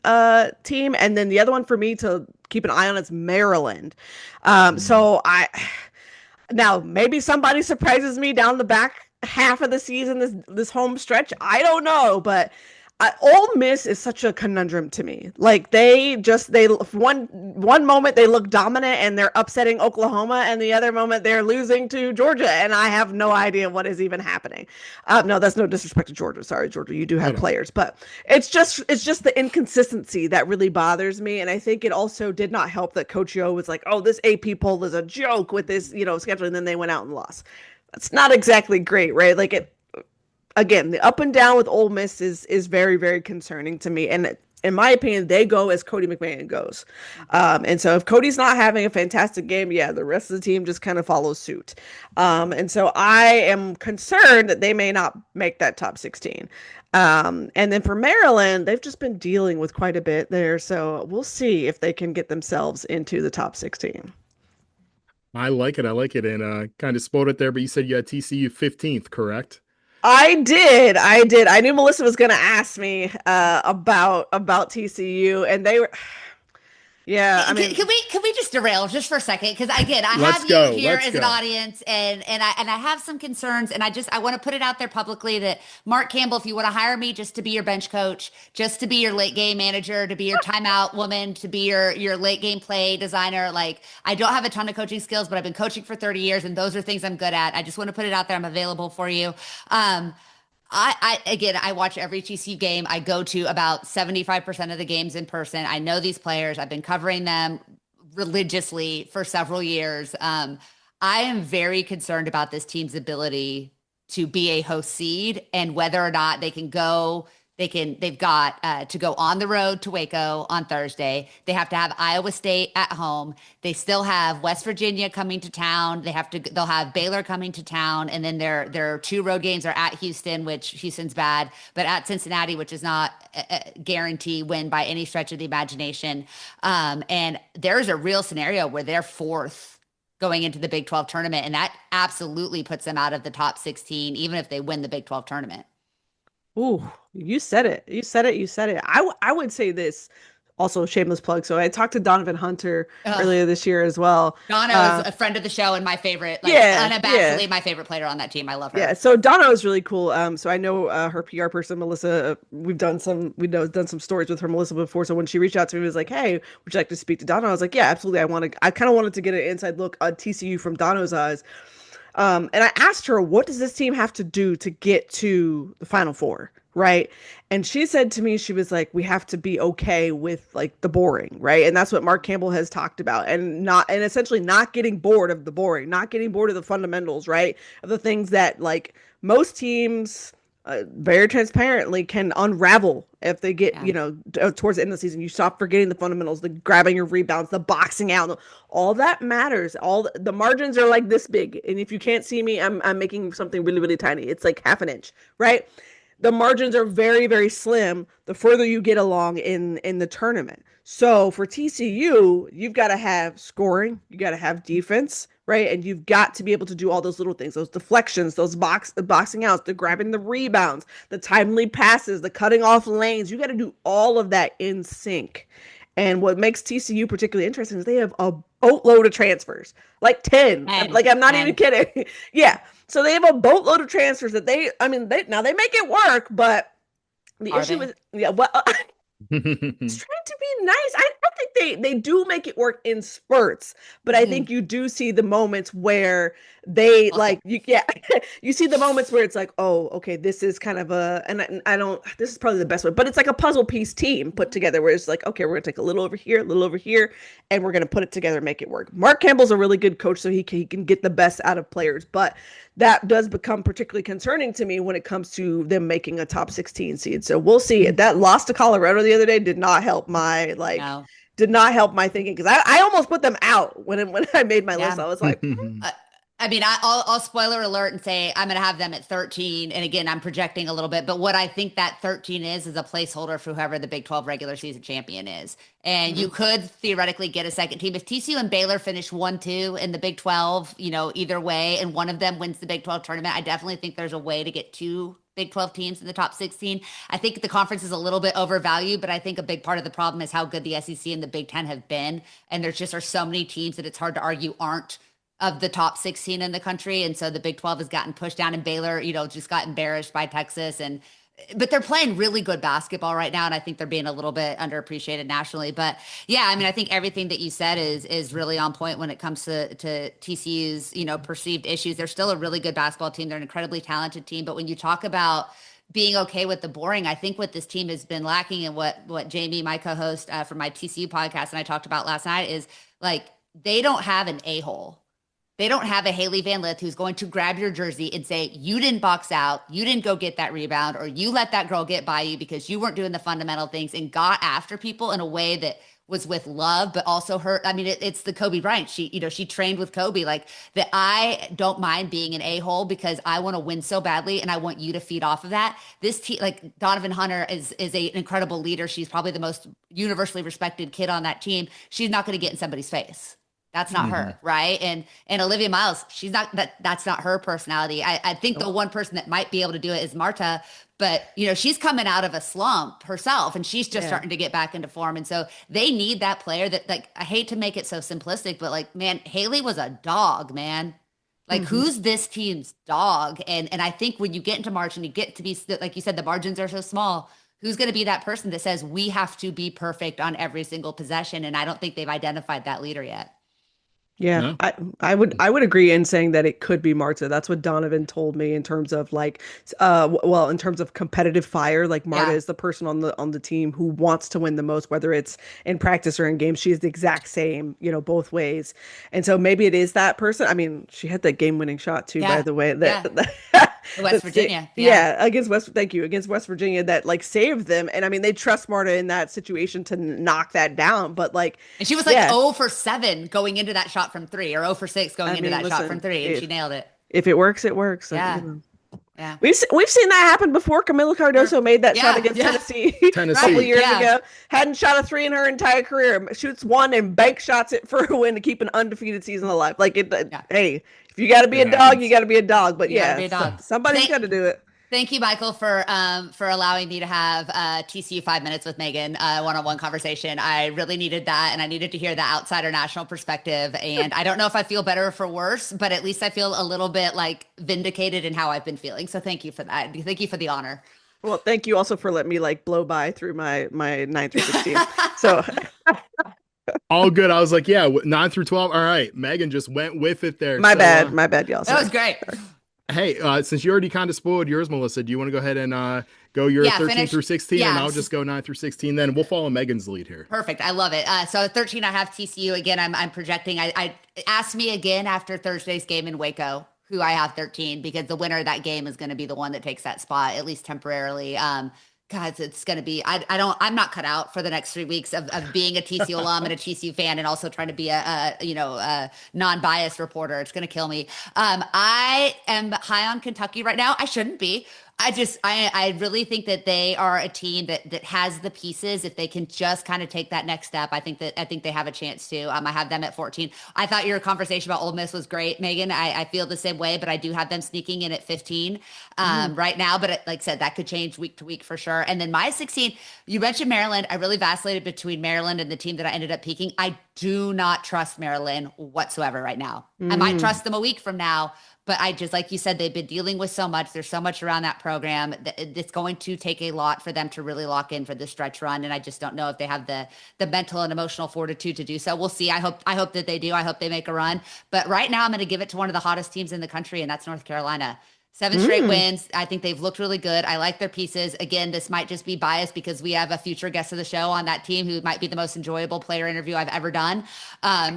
team. And then the other one for me to keep an eye on is Maryland. Now maybe somebody surprises me down the back half of the season, this home stretch. I don't know, but Ole Miss is such a conundrum to me. Like they one moment they look dominant and they're upsetting Oklahoma, and the other moment they're losing to Georgia, and I have no idea what is even happening. No, that's no disrespect to Georgia. Sorry, Georgia, you do have players, but it's just the inconsistency that really bothers me, and I think it also did not help that Coach Yo was like, "Oh, this AP poll is a joke with this, schedule," and then they went out and lost. That's not exactly great, right? Like it. Again, the up and down with Ole Miss is very, very concerning to me. And in my opinion, they go as Cody McMahon goes. And so if Cody's not having a fantastic game, the rest of the team just kind of follows suit. And so I am concerned that they may not make that top 16. And then for Maryland, they've just been dealing with quite a bit there. So we'll see if they can get themselves into the top 16. I like it. And kind of spoiled it there, but you said you had TCU 15th, correct? I did. I knew Melissa was going to ask me about TCU, and they were. Yeah, I mean, can we just derail just for a second? Because again, I have you here as an audience, and I have some concerns, and I want to put it out there publicly that Mark Campbell, if you want to hire me just to be your bench coach, just to be your late game manager, to be your timeout woman, to be your late game play designer, like I don't have a ton of coaching skills, but I've been coaching for 30 years, and those are things I'm good at. I just want to put it out there. I'm available for you. I watch every TCU game. I go to about 75% of the games in person. I know these players. I've been covering them religiously for several years. I am very concerned about this team's ability to be a host seed and whether or not they can go. They've got to go on the road to Waco on Thursday. They have to have Iowa State at home. They still have West Virginia coming to town. They'll have Baylor coming to town. And then their 2 road games are at Houston, which Houston's bad, but at Cincinnati, which is not a guarantee win by any stretch of the imagination. And there's a real scenario where they're 4th going into the Big 12 tournament. And that absolutely puts them out of the top 16, even if they win the Big 12 tournament. Ooh, you said it. I would say this, also shameless plug. So I talked to Donovan Hunter earlier this year as well. Donna is a friend of the show and my favorite, unabashedly my favorite player on that team. I love her. Yeah, so Donna is really cool. So I know her PR person, Melissa. We've done some stories with her, Melissa, before. So when she reached out to me, was like, "Hey, would you like to speak to Donna?" I was like, "Yeah, absolutely. I kind of wanted to get an inside look at TCU from Donna's eyes." And I asked her, what does this team have to do to get to the Final Four? Right. And she said to me, she was like, we have to be okay with like the boring. Right. And that's what Mark Campbell has talked about, and essentially not getting bored of the boring, not getting bored of the fundamentals. Right. Of the things that like most teams very transparently can unravel if they get, Yeah. towards the end of the season. You stop forgetting the fundamentals, the grabbing your rebounds, the boxing out, all that matters. All the margins are like this big. And if you can't see me, I'm making something really, really tiny. It's like half an inch, right? The margins are very, very slim the further you get along in the tournament. So for TCU, you've got to have scoring, you got to have defense, right? And you've got to be able to do all those little things, those deflections, the boxing outs, the grabbing the rebounds, the timely passes, the cutting off lanes. You got to do all of that in sync. And what makes TCU particularly interesting is they have a boatload of transfers, like 10. Like, I'm not even kidding. Yeah. So they have a boatload of transfers that they make it work, but the issue is, it's trying to be nice. I think they do make it work in spurts, but I think you do see the moments where they you see the moments where it's like, oh, okay, this is kind of this is probably the best way, but it's like a puzzle piece team put together where it's like, okay, we're gonna take a little over here, and we're gonna put it together and make it work. Mark Campbell's a really good coach, so he can get the best out of players, but that does become particularly concerning to me when it comes to them making a top 16 seed. So we'll see. That loss to Colorado the other day did not help my thinking, because I almost put them out when I made my list. I was like, I mean, I'll spoiler alert and say I'm going to have them at 13. And again, I'm projecting a little bit, but what I think that 13 is a placeholder for whoever the Big 12 regular season champion is. And you could theoretically get a second team. If TCU and Baylor finish 1-2 in the Big 12, either way, and one of them wins the Big 12 tournament, I definitely think there's a way to get two Big 12 teams in the top 16. I think the conference is a little bit overvalued, but I think a big part of the problem is how good the SEC and the Big 10 have been. And there just are so many teams that it's hard to argue aren't of the top 16 in the country. And so the Big 12 has gotten pushed down, and Baylor, just got embarrassed by Texas. But they're playing really good basketball right now. And I think they're being a little bit underappreciated nationally. But yeah, I mean, I think everything that you said is really on point when it comes to TCU's, perceived issues. They're still a really good basketball team. They're an incredibly talented team. But when you talk about being okay with the boring, I think what this team has been lacking, and what Jamie, my co-host from my TCU podcast, and I talked about last night, is like, they don't have an a-hole. They don't have a Haley Van Lith who's going to grab your jersey and say, you didn't box out, you didn't go get that rebound, or you let that girl get by you because you weren't doing the fundamental things, and got after people in a way that was with love, but also hurt. I mean, it's the Kobe Bryant. She trained with Kobe, like, that I don't mind being an a-hole because I want to win so badly and I want you to feed off of that. This team, like, Donovan Hunter is an incredible leader. She's probably the most universally respected kid on that team. She's not going to get in somebody's face. That's not her, right? And Olivia Miles, she's not that's not her personality. I think the one person that might be able to do it is Marta, but she's coming out of a slump herself, and she's just starting to get back into form. And so they need that player that, like, I hate to make it so simplistic, but like, man, Haley was a dog, man. Like, who's this team's dog? And I think when you get into March and you get to be, like you said, the margins are so small, who's going to be that person that says we have to be perfect on every single possession? And I don't think they've identified that leader yet. Yeah, no. I would agree in saying that it could be Marta. That's what Donovan told me in terms of like, in terms of competitive fire. Like, Marta is the person on the team who wants to win the most, whether it's in practice or in games. She is the exact same, both ways. And so maybe it is that person. I mean, she had that game-winning shot too, by the way. West Virginia. Against West Virginia, that like saved them. And I mean, they trust Marta in that situation to knock that down. But like, and she was like 0 for 7 going into that shot from 3, or 0 for 6 going into that shot from 3, and she nailed it. If it works, it works. Yeah. Yeah, we've seen that happen before. Camila Cardoso made that shot against Tennessee a couple of years ago. Hadn't shot a 3 in her entire career. Shoots 1 and bank shots it for a win to keep an undefeated season alive. Like, hey, if you got to be a dog, you got to be a dog. But somebody's got to do it. Thank you, Michael, for allowing me to have TCU 5 minutes with Meghan, one-on-one conversation. I really needed that, and I needed to hear the outsider national perspective. And I don't know if I feel better or for worse, but at least I feel a little bit like vindicated in how I've been feeling. So thank you for that. Thank you for the honor. Well, thank you also for letting me like blow by through my 9 through 16. So all good. I was like, 9 through 12. All right, Meghan just went with it there. My bad, y'all. That was great. Hey, since you already kind of spoiled yours, Melissa, do you want to go ahead and go your 13 through 16, and I'll just go 9 through 16, then we'll follow Meghan's lead here. Perfect. I love it. So 13, I have TCU. Again, I'm projecting. I asked me again after Thursday's game in Waco, who I have 13, because the winner of that game is going to be the one that takes that spot, at least temporarily. Guys, it's going to be, I'm not cut out for the next 3 weeks of being a TCU alum and a TCU fan and also trying to be a non-biased reporter. It's going to kill me. I am high on Kentucky right now. I shouldn't be. I really think that they are a team that has the pieces. If they can just kind of take that next step, I think they have a chance to. I have them at 14. I thought your conversation about Ole Miss was great, Megan. I feel the same way, but I do have them sneaking in at 15 right now. But like I said, that could change week to week for sure. And then my 16, you mentioned Maryland. I really vacillated between Maryland and the team that I ended up picking. I do not trust Maryland whatsoever right now. I might trust them a week from now. But I just, like you said, they've been dealing with so much. There's so much around that program. It's going to take a lot for them to really lock in for this stretch run. And I just don't know if they have the mental and emotional fortitude to do so. We'll see. I hope that they do. I hope they make a run. But right now, I'm going to give it to one of the hottest teams in the country, and that's North Carolina. 7 straight wins. I think they've looked really good. I like their pieces. Again, this might just be biased because we have a future guest of the show on that team who might be the most enjoyable player interview I've ever done.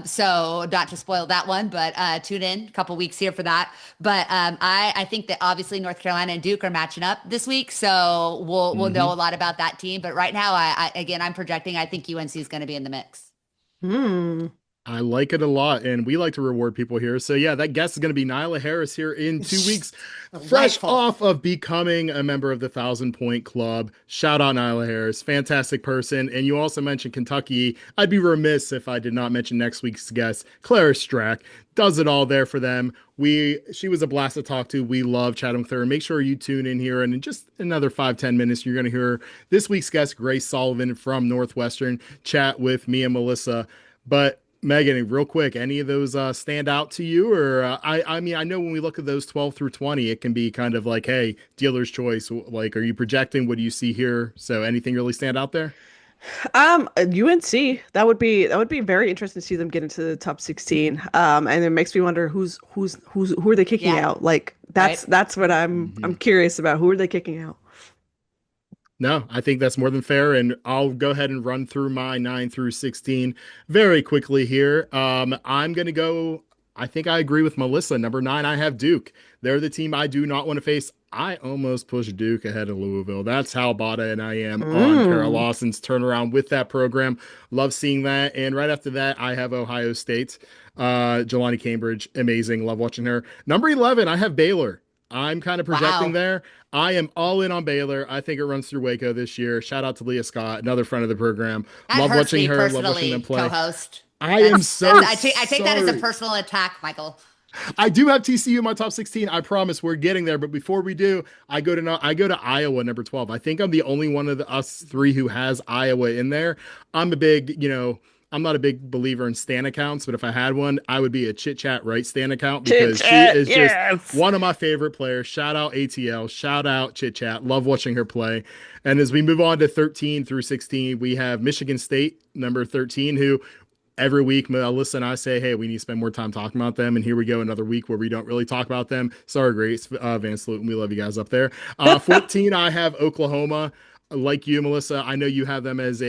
So not to spoil that one, but tune in a couple weeks here for that. But I think that obviously North Carolina and Duke are matching up this week. So we'll know a lot about that team. But right now, I'm projecting, I think UNC is going to be in the mix. I like it a lot, and we like to reward people here. So yeah, that guest is going to be Nyla Harris here in 2 weeks, fresh off of becoming a member of the 1,000-Point Club. Shout out Nyla Harris, fantastic person. And you also mentioned Kentucky. I'd be remiss if I did not mention next week's guest, Clara Strack. Does it all there for them. She was a blast to talk to. We love chatting with her. Make sure you tune in here, and in just another 5-10 minutes, you're going to hear this week's guest, Grace Sullivan from Northwestern, chat with me and Melissa. But Megan, real quick, any of those stand out to you? Or I mean, I know when we look at those 12 through 20, it can be kind of like, hey, dealer's choice. Like, are you projecting? What do you see here? So anything really stand out there? UNC, that would be very interesting to see them get into the top 16. And it makes me wonder who are they kicking out? Like that's what I'm curious about. Who are they kicking out? No, I think that's more than fair, and I'll go ahead and run through my 9 through 16 very quickly here. I'm going to go, I think I agree with Melissa. Number 9, I have Duke. They're the team I do not want to face. I almost pushed Duke ahead of Louisville. That's how bought in I am on Kara Lawson's turnaround with that program. Love seeing that. And right after that, I have Ohio State. Jelani Cambridge, amazing. Love watching her. Number 11, I have Baylor. I'm kind of projecting there. I am all in on Baylor. I think it runs through Waco this year. Shout out to Leah Scott, another friend of the program. Love watching her. Love watching them play. Co-host. I take that as a personal attack, Michael. I do have TCU in my top 16. I promise we're getting there. But before we do, I go to Iowa, number 12. I think I'm the only one of us three who has Iowa in there. I'm not a big believer in Stan accounts, but if I had one, I would be a Chit Chat Right Stan account because she is just one of my favorite players. Shout out ATL, shout out Chit Chat. Love watching her play. And as we move on to 13 through 16, we have Michigan State, number 13, who every week Melissa and I say, hey, we need to spend more time talking about them. And here we go, another week where we don't really talk about them. Sorry, Grace, Van Sloten, we love you guys up there. 14, I have Oklahoma. Like you, Melissa, I know you have them as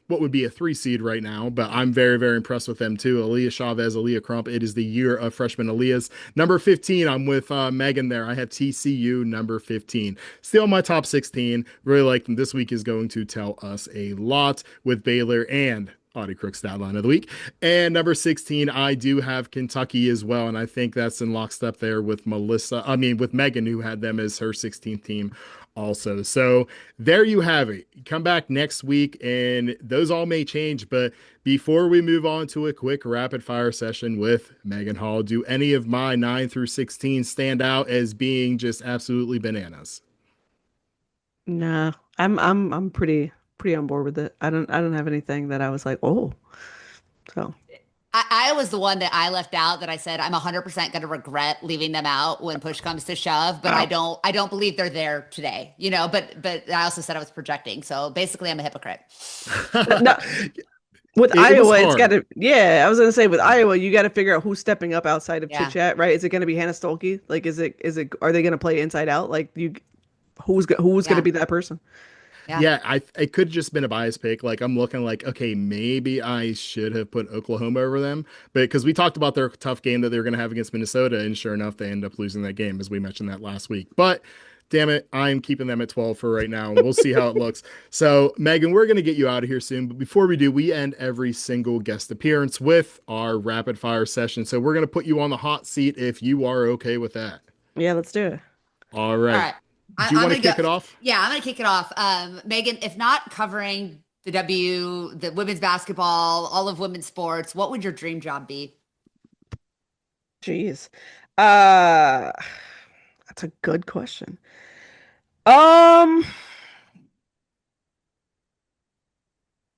what would be a 3 seed right now, but I'm very, very impressed with them too. Aaliyah Chavez, Aaliyah Crump. It is the year of freshman Aaliyah's. Number 15, I'm with Megan there. I have TCU number 15. Still my top 16. Really like them. This week is going to tell us a lot with Baylor and Audie Crook's stat line of the week. And number 16, I do have Kentucky as well. And I think that's in lockstep there with with Megan, who had them as her 16th team also. So there you have it. Come back next week and those all may change. But before we move on to a quick rapid fire session with Megan Hall, do any of my 9 through 16 stand out as being just absolutely bananas? Nah, I'm pretty on board with it. I don't have anything that I was like, oh. So I was the one that I left out that I said I'm 100% going to regret leaving them out when push comes to shove, but I don't believe they're there today, but I also said I was projecting. So basically I'm a hypocrite. No, with Iowa, it's got to, I was going to say with Iowa, you got to figure out who's stepping up outside of Chit Chat, right? Is it going to be Hannah Stolke? Like, are they going to play inside out? Like who's going to be that person? Yeah, it could have just been a bias pick. Like I'm looking like, okay, maybe I should have put Oklahoma over them, but because we talked about their tough game that they were going to have against Minnesota, and sure enough, they end up losing that game as we mentioned that last week. But damn it, I'm keeping them at 12 for right now, and we'll see how it looks. So Megan, we're going to get you out of here soon, but before we do, we end every single guest appearance with our rapid fire session. So we're going to put you on the hot seat if you are okay with that. Yeah, let's do it. All All right. right. Do you I'm want to gonna kick go. it off? Yeah, I'm gonna kick it off. Megan, if not covering the women's basketball, all of women's sports, what would your dream job be? Jeez. Uh, that's a good question. Um,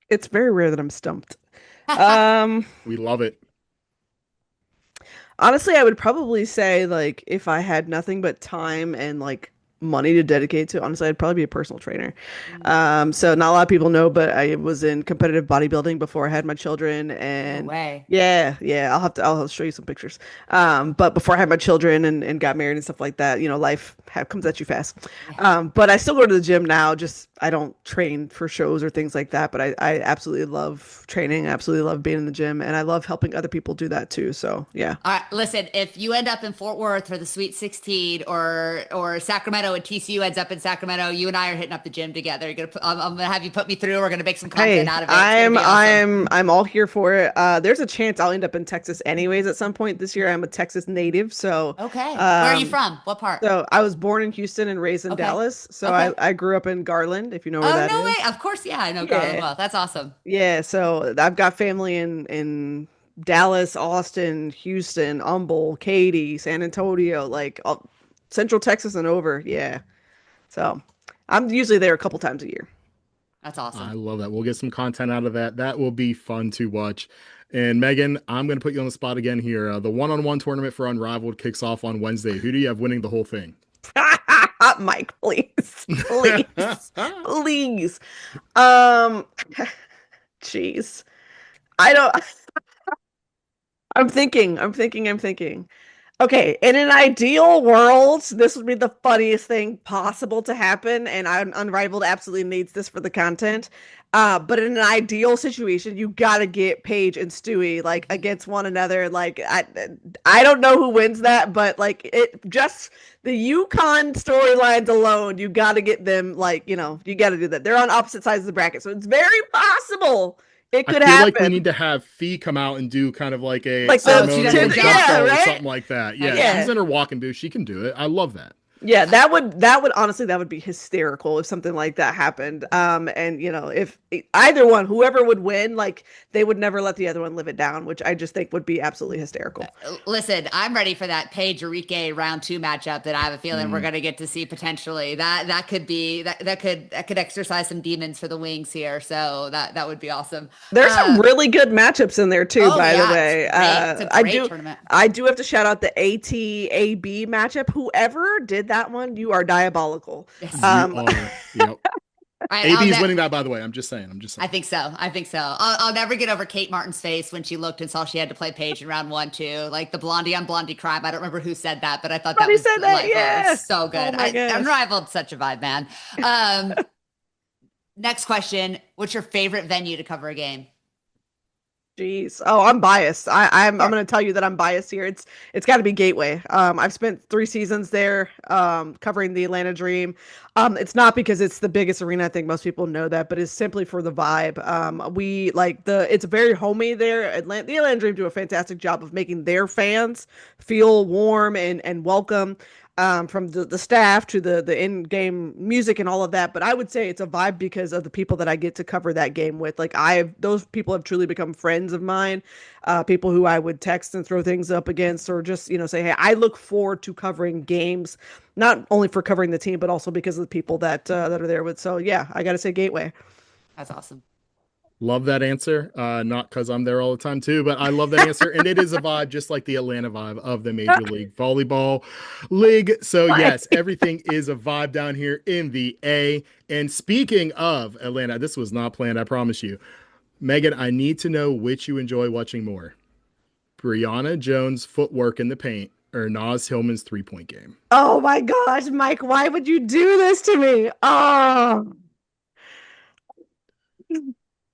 it's very rare that I'm stumped. Um, We love it. Honestly, I would probably say like if I had nothing but time and like money to dedicate to, honestly, I'd probably be a personal trainer. So not a lot of people know, but I was in competitive bodybuilding before I had my children, No and way. yeah, I'll show you some pictures. But before I had my children and got married and stuff like that, life comes at you fast. But I still go to the gym now. Just I don't train for shows or things like that, but I absolutely love training. I absolutely love being in the gym, and I love helping other people do that too. So yeah. All right, listen, if you end up in Fort Worth for the Sweet 16 or Sacramento and TCU ends up in Sacramento, you and I are hitting up the gym together. I'm gonna have you put me through. We're gonna make some content Hey, out of it. It's gonna be awesome. I'm all here for it. There's a chance I'll end up in Texas anyways at some point this year. I'm a Texas native, so Okay. Where are you from? What part? so I was born in Houston and raised in Okay. Dallas. So Okay. I grew up in Garland, if you know where Oh, that no way. is. Of course, yeah, I know Garland Yeah. well. That's awesome. Yeah, so I've got family in Dallas, Austin, Houston, Humble, Katy, San Antonio, like Central Texas and over. Yeah. So I'm usually there a couple times a year. That's I awesome. love that. We'll get some content out of that. That will be fun to watch. And Megan, I'm going to put you on the spot again here. The one-on-one tournament for Unrivaled kicks off on Wednesday. Who do you have winning the whole thing? Mike, please, please, please. Um, jeez. I don't. I'm thinking. Okay, in an ideal world, this would be the funniest thing possible to happen, and Unrivaled absolutely needs this for the content. But in an ideal situation, you gotta get Paige and Stewie like against one another. Like I don't know who wins that, but like it just the Yukon storylines alone, you gotta get them like you gotta do that. They're on opposite sides of the bracket, so it's very possible it I could feel like we happen. need to have Fee come out and do kind of like a Like Oh, she does ceremonial the jump jump. yeah, or right? something like that. Yeah, Yeah. she's in her walking boots. She can do it. I love that. Yeah, that would honestly that would be hysterical if something like that happened. And if either one, whoever would win, like they would never let the other one live it down, which I just think would be absolutely hysterical. Listen, I'm ready for that Paige Enrique round 2 matchup that I have a feeling we're going to get to see potentially. That could be that could exercise some demons for the Wings here. So that would be awesome. There's some really good matchups in there too, Oh, by the yeah, way. it's a great tournament. I do have to shout out the ATAB matchup. Whoever did that one, you are diabolical. Yes. You are. Yep. I, AB is winning that, by the way. I'm just saying. I think so. I'll never get over Kate Martin's face when she looked and saw she had to play Paige in round 1 too. Like the blondie on blondie crime. I don't remember who said that, but I thought Somebody that was said that, delightful. yeah. It's so good. Oh my gosh. Unrivaled, such a vibe, man. Next question: what's your favorite venue to cover a game? Jeez. Oh, I'm biased. I'm going to tell you that I'm biased here. It's got to be Gateway. I've spent 3 seasons there, covering the Atlanta Dream. It's not because it's the biggest arena. I think most people know that, but it's simply for the vibe. We like it's very homey there. The Atlanta Dream do a fantastic job of making their fans feel warm and welcome. From the staff to the in-game music and all of that. But I would say it's a vibe because of the people that I get to cover that game with. Like those people have truly become friends of mine, people who I would text and throw things up against, or just, say, hey, I look forward to covering games, not only for covering the team, but also because of the people that are there with. So yeah, I got to say Gateway. That's awesome. Love that answer. Not because I'm there all the time too, but I love that answer. And it is a vibe just like the Atlanta vibe of the Major League Volleyball League. So yes, everything is a vibe down here in the A. And speaking of Atlanta, this was not planned, I promise you. Megan, I need to know which you enjoy watching more. Brianna Jones' footwork in the paint or Naz Hillman's 3-point game. Oh my gosh, Mike, why would you do this to me? Oh.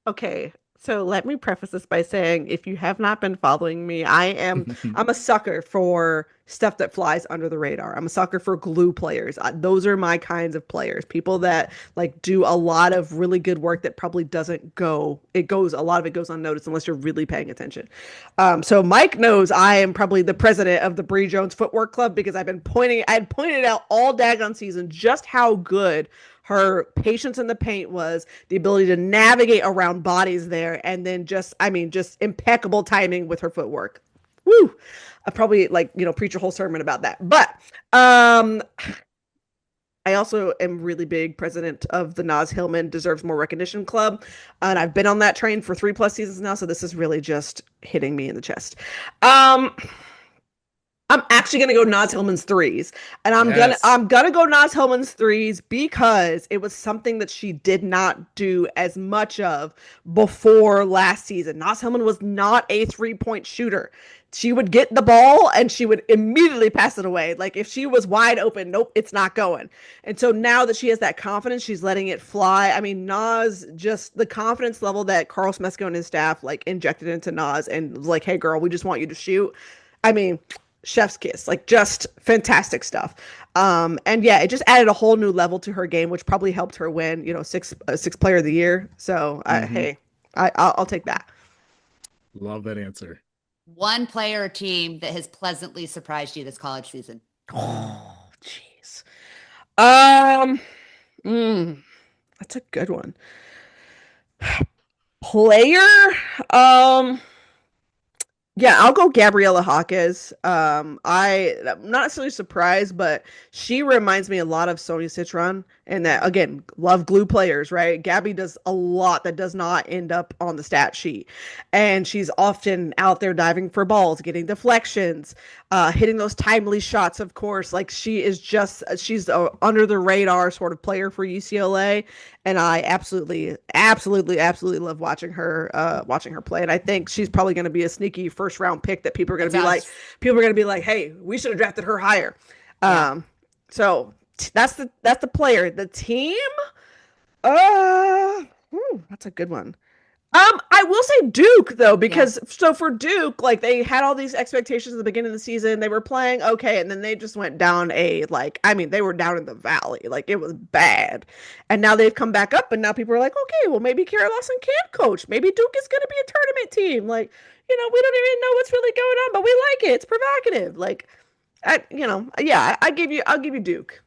Okay, so let me preface this by saying if you have not been following me, I'm a sucker for stuff that flies under the radar. I'm a sucker for glue players. Those are my kinds of players. People that like do a lot of really good work that probably doesn't go. It goes a lot of it goes unnoticed unless you're really paying attention. So Mike knows I am probably the president of the Bree Jones Footwork Club because I had pointed out all daggone season just how good her patience in the paint was, the ability to navigate around bodies there, and then just impeccable timing with her footwork. Woo! I probably preach a whole sermon about that. But I also am really big president of the Naz Hillman Deserves More Recognition Club, and I've been on that train for 3+ seasons now. So this is really just hitting me in the chest. I'm actually gonna go Naz Hillman's threes, and I'm gonna go Naz Hillman's threes because it was something that she did not do as much of before last season. Naz Hillman was not a 3-point shooter. She would get the ball and she would immediately pass it away. Like if she was wide open, nope, it's not going. And so now that she has that confidence, she's letting it fly. I mean, Naz, just the confidence level that Carl Smesko and his staff like injected into Naz and was like, hey girl, we just want you to shoot. I mean, chef's kiss, like just fantastic stuff. And yeah, it just added a whole new level to her game, which probably helped her win, six player of the year. So hey, I'll take that. Love that answer. One player or team that has pleasantly surprised you this college season. Oh, jeez. That's a good one. Player, yeah, I'll go Gabriela Jaquez. I'm not necessarily surprised, but she reminds me a lot of Sonia Citron, and that again, love glue players, right? Gabby does a lot that does not end up on the stat sheet, and she's often out there diving for balls, getting deflections, hitting those timely shots. Of course, like she's a under the radar sort of player for UCLA, and I absolutely love watching her play. And I think she's probably going to be a sneaky first round pick that people are going to be like, hey, we should have drafted her higher. Yeah. So that's the player. The team, that's a good one. I will say Duke though, because so for Duke, like they had all these expectations at the beginning of the season. They were playing okay, and then they just went down they were down in the valley. Like it was bad. And now they've come back up, and now people are like, okay, well maybe Kara Lawson can coach. Maybe Duke is gonna be a tournament team. Like, we don't even know what's really going on, but we like it. It's provocative. Like I'll give you Duke.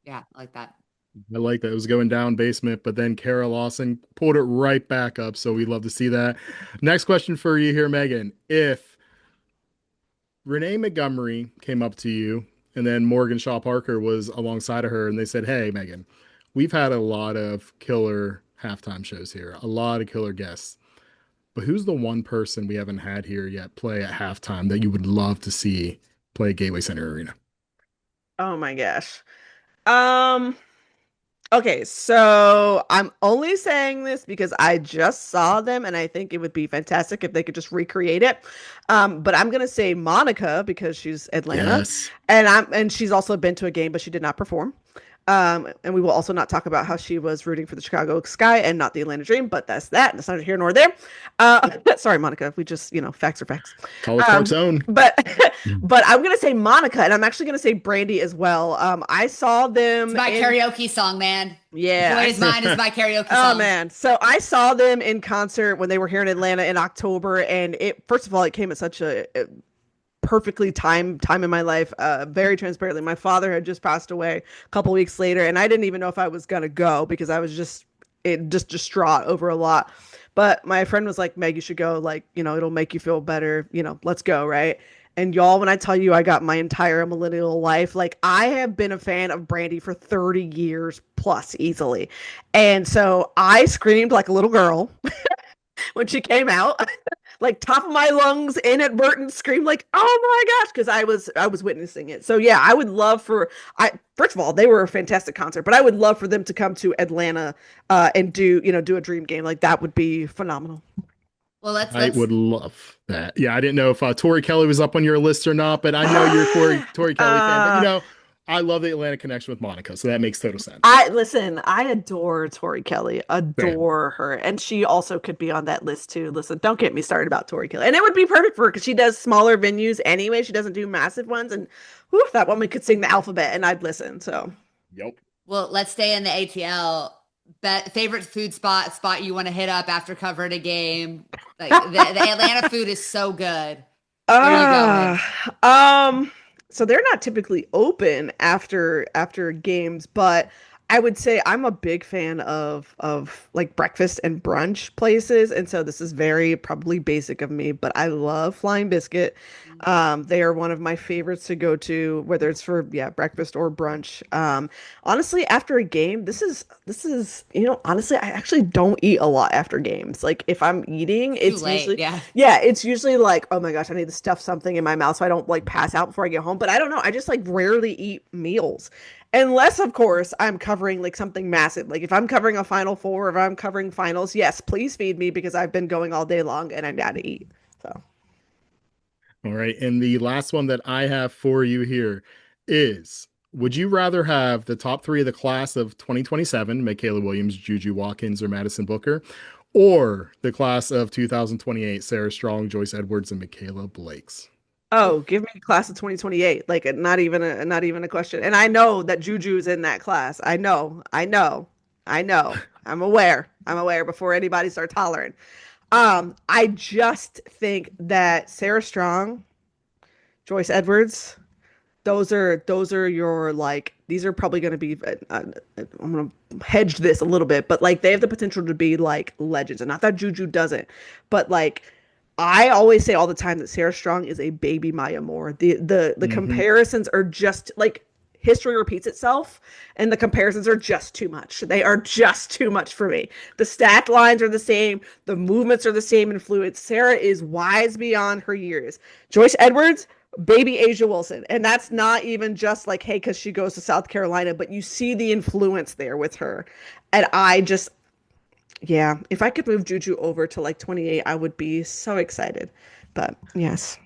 Yeah, I like that. I like that. It was going down basement, but then Kara Lawson pulled it right back up. So we love to see that. Next question for you here, Meghan. If Renee Montgomery came up to you and then Morgan Shaw Parker was alongside of her and they said, hey, Meghan, we've had a lot of killer halftime shows here, a lot of killer guests. But who's the one person we haven't had here yet play at halftime that you would love to see play Gateway Center Arena? Oh my gosh. Okay, so I'm only saying this because I just saw them and I think it would be fantastic if they could just recreate it. But I'm gonna say Monica because she's Atlanta. Yes. And she's also been to a game, but she did not perform. And we will also not talk about how she was rooting for the Chicago Sky and not the Atlanta Dream, but that's neither here nor there. Sorry, Monica. We just, facts are facts. College Park's own. But I'm gonna say Monica, and I'm actually gonna say Brandy as well. I saw them. It's my karaoke song, man. Yeah, Joy Is Mine is my karaoke song. Oh man, so I saw them in concert when they were here in Atlanta in October, and first of all, it came at such a perfectly time in my life. Very transparently, my father had just passed away a couple weeks later, and I didn't even know if I was gonna go because I was just distraught over a lot. But my friend was like, Meg, you should go, like, it'll make you feel better, let's go, right? And y'all, when I tell you I got my entire millennial life, like I have been a fan of Brandy for 30 years plus easily. And so I screamed like a little girl when she came out. Like top of my lungs in at Burton, screamed like, oh my gosh, because I was witnessing it. So yeah, I would love first of all, they were a fantastic concert, but I would love for them to come to Atlanta and do a dream game. Like that would be phenomenal. Well, I would love that. Yeah, I didn't know if Tori Kelly was up on your list or not, but I know you're a Tori Kelly fan. But I love the Atlanta connection with Monica, so that makes total sense. I adore Tori Kelly. Same. Adore her. And she also could be on that list too. Listen, don't get me started about Tori Kelly. And it would be perfect for her because she does smaller venues anyway. She doesn't do massive ones. And whew, that woman could sing the alphabet and I'd listen. So Yep. Well, let's stay in the ATL. Favorite food spot you want to hit up after covering a game? Like the Atlanta food is so good. Where are you going? So they're not typically open after games, but I would say I'm a big fan of like breakfast and brunch places, and so this is very probably basic of me, but I love Flying Biscuit. They are one of my favorites to go to, whether it's for breakfast or brunch. Honestly, after a game, this is honestly, I actually don't eat a lot after games. Like if I'm eating, Too it's late. usually Yeah. it's usually like, oh my gosh, I need to stuff something in my mouth so I don't like pass out before I get home. But I don't know, I just like rarely eat meals. Unless, of course, I'm covering like something massive. Like if I'm covering a Final Four, if I'm covering finals, yes, please feed me because I've been going all day long and I gotta eat. So All right. And the last one that I have for you here is, would you rather have the top three of the class of 2027, Michaela Williams, Juju Watkins, or Madison Booker, or the class of 2028, Sarah Strong, Joyce Edwards, and Michaela Blakes? oh, give me class of 2028. Like not even a question. And I know that Juju's in that class. I know. I'm aware. I'm aware before anybody starts hollering. I just think that Sarah Strong, Joyce Edwards, those are your like these are probably going to be I'm going to hedge this a little bit, but like they have the potential to be like legends. And not that Juju doesn't, but like I always say all the time that Sarah Strong is a baby Maya Moore. The Hmm. comparisons are just like history repeats itself and the comparisons are just too much. They are just too much for me. The stat lines are the same, the movements are the same in fluid. Sarah is wise beyond her years. Joyce Edwards, baby Asia Wilson. And that's not even just like, hey, because she goes to South Carolina, but you see the influence there with her. And I just, yeah, if I could move Juju over to like 28, I would be so excited. But yes.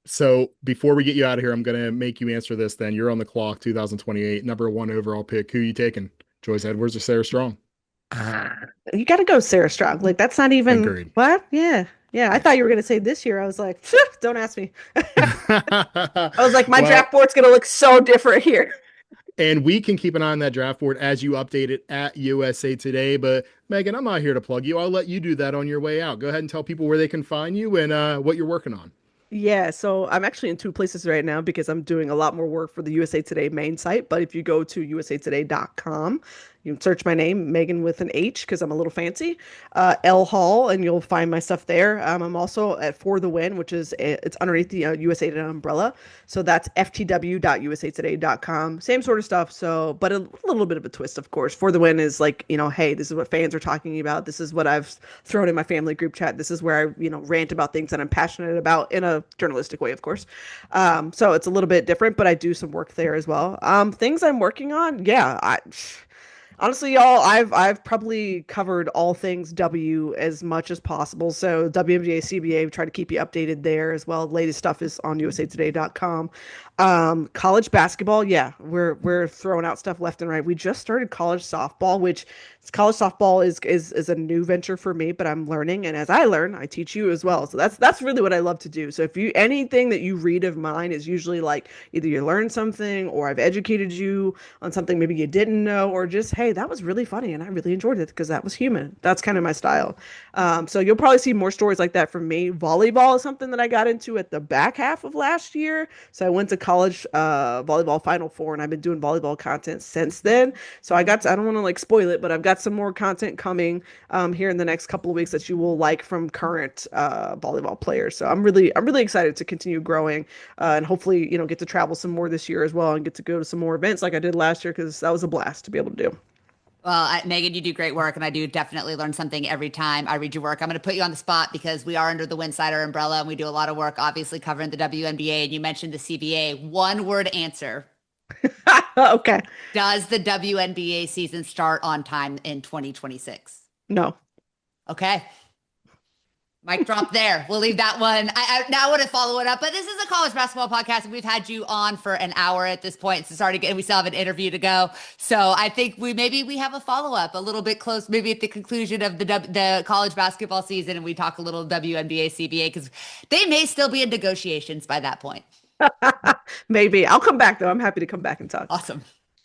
So before we get you out of here, I'm going to make you answer this then. You're on the clock, 2028, number one overall pick. Who you taking? Joyce Edwards or Sarah Strong? You got to go Sarah Strong. Like that's not even Agreed. what? Yeah. Yeah, I thought you were going to say this year. I was like, don't ask me. I was like, my Well, draft board's going to look so different here. and we can keep an eye on that draft board as you update it at USA Today. But Meghan, I'm not here to plug you. I'll let you do that on your way out. Go ahead and tell people where they can find you and what you're working on. Yeah, so I'm actually in two places right now because I'm doing a lot more work for the USA Today main site. But if you go to usatoday.com, you can search my name, Megan with an H, because I'm a little fancy, L Hall, and you'll find my stuff there. I'm also at For the Win, which is it's underneath the USA Today umbrella. So that's ftw.usatoday.com. Same sort of stuff. So, but a little bit of a twist, of course. For the Win is like, hey, this is what fans are talking about. This is what I've thrown in my family group chat. This is where I, rant about things that I'm passionate about in a journalistic way, of course. So it's a little bit different, but I do some work there as well. Things I'm working on, yeah, honestly, y'all, I've probably covered all things W as much as possible. So WNBA, CBA, try to keep you updated there as well. Latest stuff is on usatoday.com. College basketball, yeah, we're throwing out stuff left and right. We just started college softball, which college softball is a new venture for me, but I'm learning, and as I learn, I teach you as well. So that's really what I love to do. So if you anything that you read of mine is usually like either you learn something or I've educated you on something maybe you didn't know, or just hey, that was really funny and I really enjoyed it because that was human. That's kind of my style. So you'll probably see more stories like that from me. Volleyball is something that I got into at the back half of last year. So I went to college volleyball Final Four, and I've been doing volleyball content since then. So I don't want to like spoil it, but I've got some more content coming here in the next couple of weeks that you will like from current volleyball players. So I'm really excited to continue growing and hopefully get to travel some more this year as well and get to go to some more events like I did last year because that was a blast to be able to do. Well, Megan, you do great work, and I do definitely learn something every time I read your work. I'm going to put you on the spot because we are under the Winsidr umbrella, and we do a lot of work, obviously, covering the WNBA, and you mentioned the CBA. One word answer. Okay. Does the WNBA season start on time in 2026? No. Okay. Mic drop there. We'll leave that one. I now want to follow it up, but this is a college basketball podcast, and we've had you on for an hour at this point. So sorry to get. We still have an interview to go. So I think we have a follow up a little bit close, maybe at the conclusion of the college basketball season, and we talk a little WNBA, CBA because they may still be in negotiations by that point. Maybe I'll come back though. I'm happy to come back and talk. Awesome.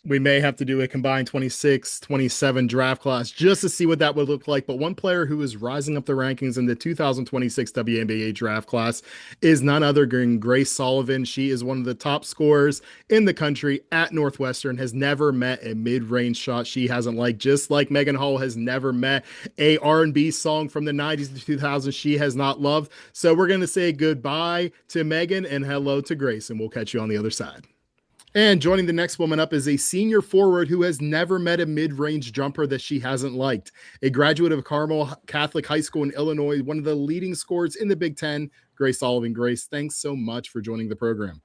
We may have to do a combined 26, 27 draft class just to see what that would look like. But one player who is rising up the rankings in the 2026 WNBA draft class is none other than Grace Sullivan. She is one of the top scorers in the country at Northwestern, has never met a mid-range shot she hasn't liked, just like Meghan Hall has never met a R&B song from the 90s to 2000s she has not loved. So we're going to say goodbye to Meghan and hello to Grace, and we'll catch you on the other side. And joining the next woman up is a senior forward who has never met a mid-range jumper that she hasn't liked. A graduate of Carmel Catholic High School in Illinois, one of the leading scorers in the Big Ten, Grace Sullivan. Grace, thanks so much for joining the program.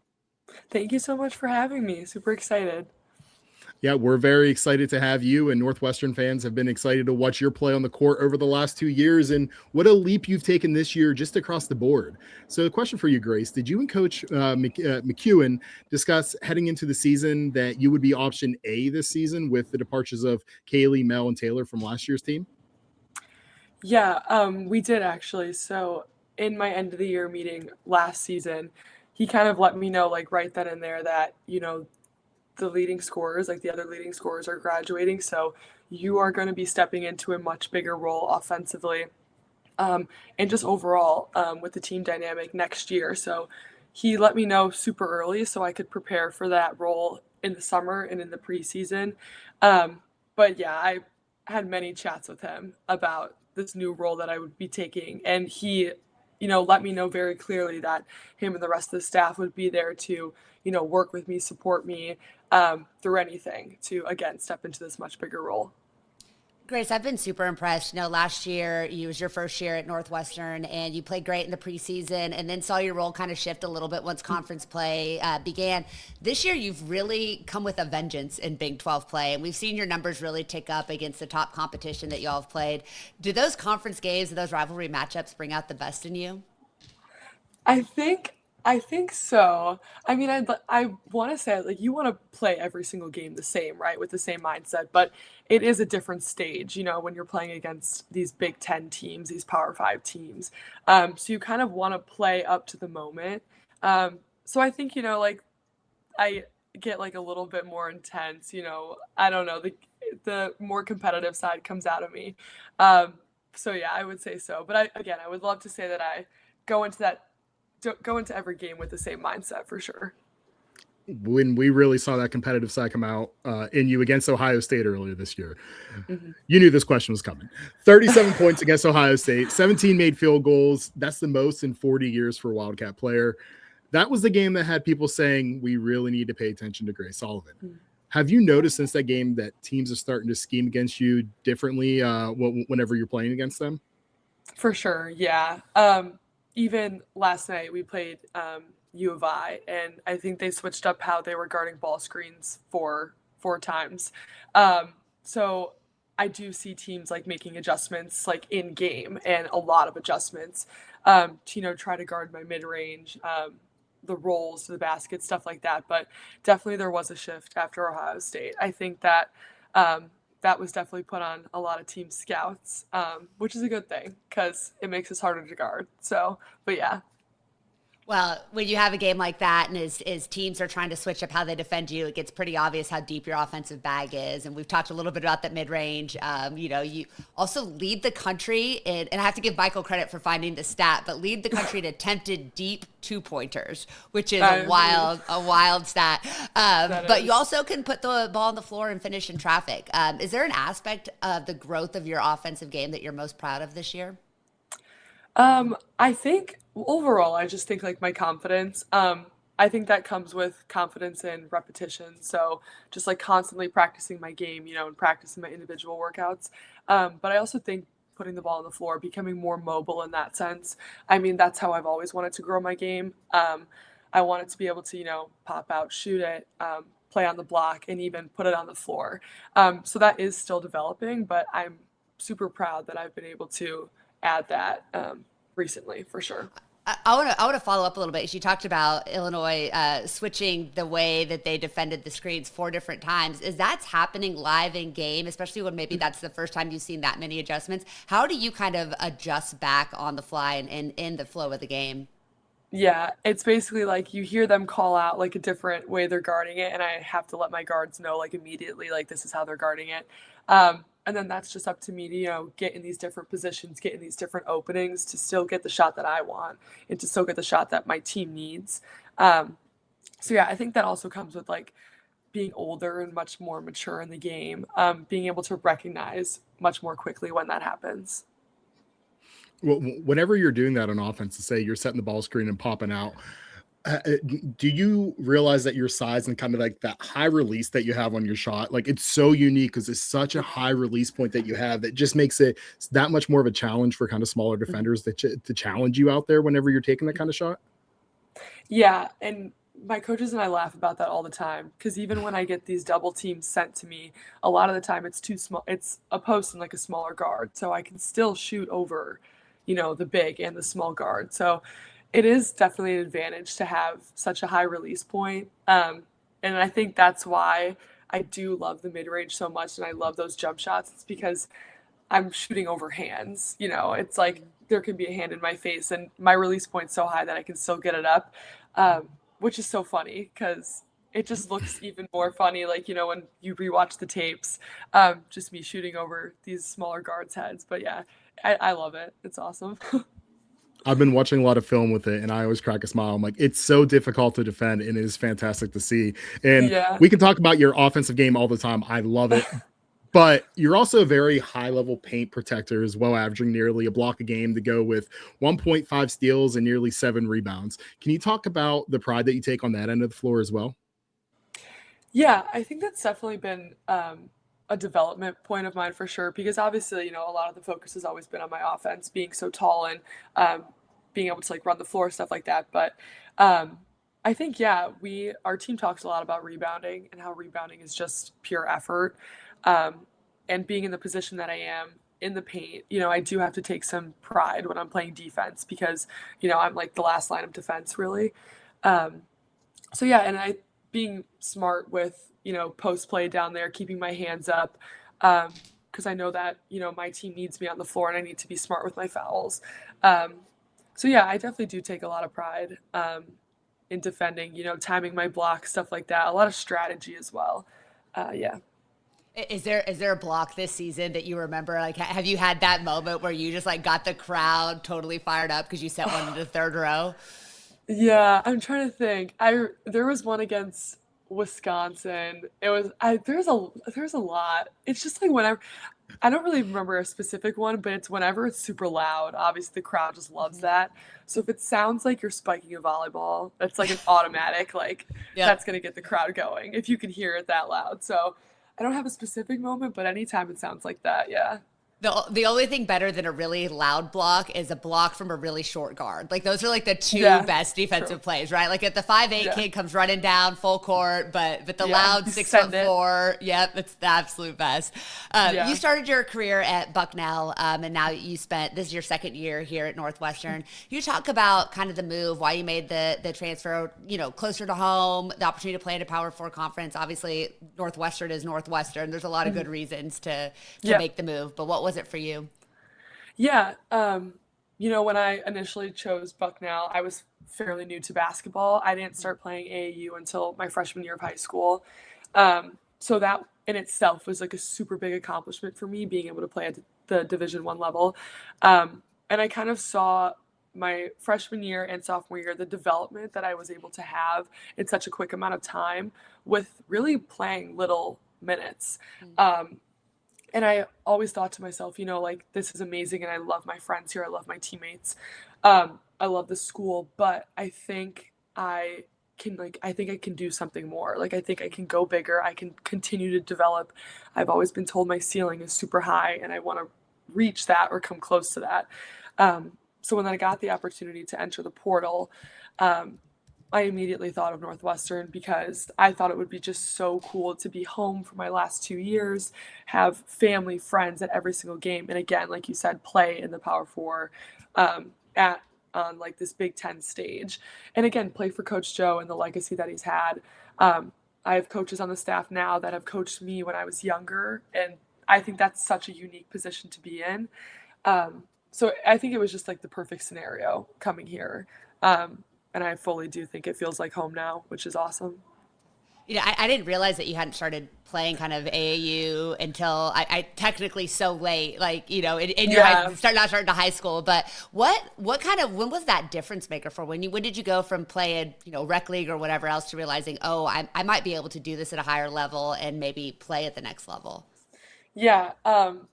Thank you so much for having me. Super excited. Yeah, we're very excited to have you, and Northwestern fans have been excited to watch your play on the court over the last 2 years, and what a leap you've taken this year just across the board. So the question for you, Grace, did you and Coach McEwen discuss heading into the season that you would be option A this season with the departures of Kaylee, Mel, and Taylor from last year's team? Yeah, we did actually. So in my end of the year meeting last season, he kind of let me know like right then and there that, the leading scorers, like the other leading scorers are graduating. So you are going to be stepping into a much bigger role offensively and just overall with the team dynamic next year. So he let me know super early so I could prepare for that role in the summer and in the preseason. But yeah, I had many chats with him about this new role that I would be taking. And he, let me know very clearly that him and the rest of the staff would be there to, work with me, support me through anything to, again, step into this much bigger role. Grace, I've been super impressed. Last year, it was your first year at Northwestern, and you played great in the preseason and then saw your role kind of shift a little bit once conference play began. This year, you've really come with a vengeance in Big 12 play, and we've seen your numbers really tick up against the top competition that y'all have played. Do those conference games and those rivalry matchups bring out the best in you? I think so. I mean, I want to say, like, you want to play every single game the same, right, with the same mindset, but it is a different stage, when you're playing against these Big Ten teams, these Power 5 teams. So you kind of want to play up to the moment. So I think, like, I get, like, a little bit more intense, I don't know, the more competitive side comes out of me. So, yeah, I would say so. But I would love to say that I go into every game with the same mindset for sure. When we really saw that competitive side come out in you against Ohio State earlier this year, you knew this question was coming. 37 points against Ohio State, 17 made field goals. That's the most in 40 years for a Wildcat player. That was the game that had people saying we really need to pay attention to Grace Sullivan. Have you noticed since that game that teams are starting to scheme against you differently whenever you're playing against them? For sure, yeah. Even last night we played U of I, and I think they switched up how they were guarding ball screens four times. So I do see teams like making adjustments like in game, and a lot of adjustments to try to guard my mid-range, the rolls to the basket, stuff like that. But definitely there was a shift after Ohio State. I think that that was definitely put on a lot of team scouts, which is a good thing because it makes us harder to guard. So, but yeah. Well, when you have a game like that and as teams are trying to switch up how they defend you, it gets pretty obvious how deep your offensive bag is. And we've talked a little bit about that mid-range. You also lead the country, and I have to give Michael credit for finding the stat, but lead the country in attempted deep two-pointers, which is a wild stat. But you also can put the ball on the floor and finish in traffic. Is there an aspect of the growth of your offensive game that you're most proud of this year? I think overall, I just think like my confidence, I think that comes with confidence and repetition. So just like constantly practicing my game, and practicing my individual workouts. But I also think putting the ball on the floor, becoming more mobile in that sense. I mean, that's how I've always wanted to grow my game. I wanted to be able to, pop out, shoot it, play on the block, and even put it on the floor. So that is still developing, but I'm super proud that I've been able to add that recently, for sure. I want to follow up a little bit. You talked about Illinois switching the way that they defended the screens 4 different times. Is that's happening live in game, especially when maybe that's the first time you've seen that many adjustments? How do you kind of adjust back on the fly and in the flow of the game? Yeah, it's basically like you hear them call out like a different way they're guarding it, and I have to let my guards know like immediately like this is how they're guarding it. And then that's just up to me to, get in these different positions, get in these different openings to still get the shot that I want and to still get the shot that my team needs. So yeah, I think that also comes with like being older and much more mature in the game, being able to recognize much more quickly when that happens. Well, whenever you're doing that on offense, to say you're setting the ball screen and popping out, do you realize that your size and kind of like that high release that you have on your shot, like it's so unique because it's such a high release point that you have that just makes it that much more of a challenge for kind of smaller defenders to challenge you out there whenever you're taking that kind of shot? Yeah, and my coaches and I laugh about that all the time because even when I get these double teams sent to me, a lot of the time it's too small. It's a post and like a smaller guard, so I can still shoot over, the big and the small guard. So it is definitely an advantage to have such a high release point. And I think that's why I do love the mid range so much, and I love those jump shots. It's because I'm shooting over hands. It's like there can be a hand in my face, and my release point's so high that I can still get it up, which is so funny because it just looks even more funny. Like, when you rewatch the tapes, just me shooting over these smaller guards' heads. But yeah, I love it. It's awesome. I've been watching a lot of film with it, and I always crack a smile. I'm like, it's so difficult to defend, and it is fantastic to see. And Yeah. we can talk about your offensive game all the time. I love it. But you're also a very high-level paint protector as well, averaging nearly a block a game to go with 1.5 steals and nearly 7 rebounds. Can you talk about the pride that you take on that end of the floor as well? Yeah, I think that's definitely been a development point of mine for sure, because obviously, a lot of the focus has always been on my offense being so tall and being able to like run the floor, stuff like that. But I think, yeah, our team talks a lot about rebounding and how rebounding is just pure effort. And being in the position that I am in the paint, I do have to take some pride when I'm playing defense because, I'm like the last line of defense really. Um, so yeah, and being smart with, post play down there, keeping my hands up, because I know that, my team needs me on the floor and I need to be smart with my fouls. Um, so yeah, I definitely do take a lot of pride in defending, timing my blocks, stuff like that. A lot of strategy as well. Yeah. Is there a block this season that you remember? Like, have you had that moment where you just like got the crowd totally fired up because you set one in the third row? Yeah, I'm trying to think. There was one against Wisconsin. There's a lot. It's just like whenever I don't really remember a specific one, but it's whenever it's super loud. Obviously, the crowd just loves that. So if it sounds like you're spiking a volleyball, that's like an automatic like Yep. that's gonna get the crowd going if you can hear it that loud. So I don't have a specific moment, but anytime it sounds like that, yeah. The only thing better than a really loud block is a block from a really short guard. Like those are like the two Yeah, best defensive true. plays, right? Like if the 5'8" Yeah. kid comes running down full court, but the Yeah, loud you six send foot it. four, yep, it's the absolute best. Yeah. You started your career at Bucknell, and now this is your second year here at Northwestern. You talk about kind of the move, why you made the transfer, closer to home, the opportunity to play in a Power Four conference. Obviously, Northwestern is Northwestern. There's a lot of good reasons to Yeah. make the move, but what was it for you? Yeah, when I initially chose Bucknell, I was fairly new to basketball. I didn't start playing AAU until my freshman year of high school. So that in itself was like a super big accomplishment for me, being able to play at the Division One level. And I kind of saw my freshman year and sophomore year, the development that I was able to have in such a quick amount of time with really playing little minutes. And I always thought to myself, like this is amazing and I love my friends here. I love my teammates. I love the school, but I think I think I can do something more. Like I think I can go bigger. I can continue to develop. I've always been told my ceiling is super high and I want to reach that or come close to that. So when I got the opportunity to enter the portal, I immediately thought of Northwestern because I thought it would be just so cool to be home for my last 2 years, have family, friends at every single game. And again, like you said, play in the Power Four. on like this Big Ten stage. And again, play for Coach Joe and the legacy that he's had. I have coaches on the staff now that have coached me when I was younger, and I think that's such a unique position to be in. So I think it was just like the perfect scenario coming here. And I fully do think it feels like home now, which is awesome. You know, I didn't realize that you hadn't started playing kind of AAU until I technically so late, like, you know, in your not starting to high school. But what kind of, when was that difference maker for when did you go from playing, you know, rec league or whatever else to realizing, oh, I might be able to do this at a higher level and maybe play at the next level? Yeah,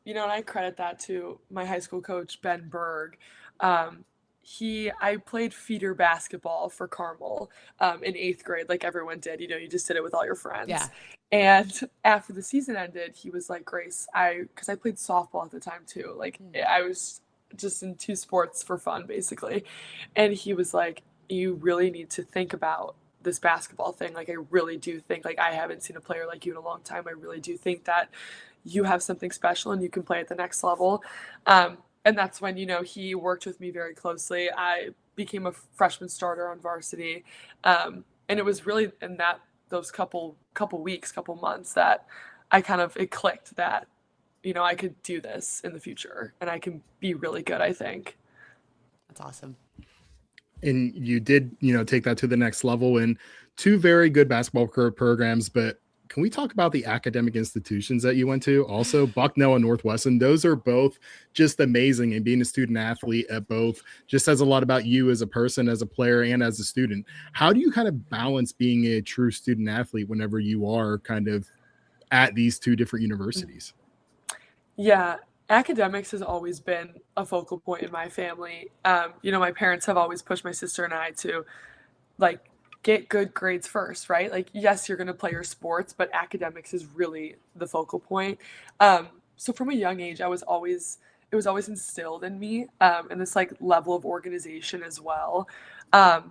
you know, and I credit that to my high school coach, Ben Berg. I played feeder basketball for Carmel in 8th grade, like everyone did. You know, you just did it with all your friends. Yeah. And after the season ended, he was like, Grace, because I played softball at the time too. Like I was just in 2 sports for fun, basically. And he was like, you really need to think about this basketball thing. Like, I really do think, like, I haven't seen a player like you in a long time. I really do think that you have something special and you can play at the next level. And that's when, you know, he worked with me very closely. I became a freshman starter on varsity. And it was really in those couple months that it clicked that, you know, I could do this in the future and I can be really good, I think. That's awesome. And you did, you know, take that to the next level in 2 very good basketball programs, but can we talk about the academic institutions that you went to? Also, Bucknell and Northwestern, those are both just amazing. And being a student athlete at both just says a lot about you as a person, as a player, and as a student. How do you kind of balance being a true student athlete whenever you are kind of at these 2 different universities? Yeah, academics has always been a focal point in my family. You know, my parents have always pushed my sister and I to, like, get good grades first, right? Like, yes, you're going to play your sports, but academics is really the focal point. So from a young age, it was always instilled in me, and this like level of organization as well. But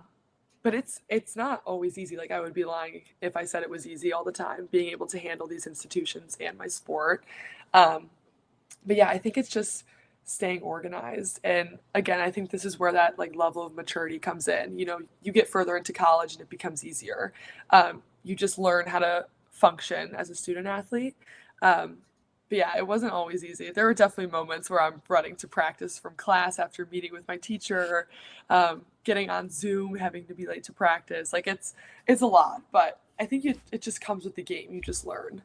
it's not always easy. Like, I would be lying if I said it was easy all the time, being able to handle these institutions and my sport. But yeah, I think it's just staying organized. And again, I think this is where that like level of maturity comes in. You know, you get further into college and it becomes easier. You just learn how to function as a student athlete. But yeah, it wasn't always easy. There were definitely moments where I'm running to practice from class after meeting with my teacher, getting on Zoom, having to be late to practice. Like, it's a lot, but I think it just comes with the game. You just learn.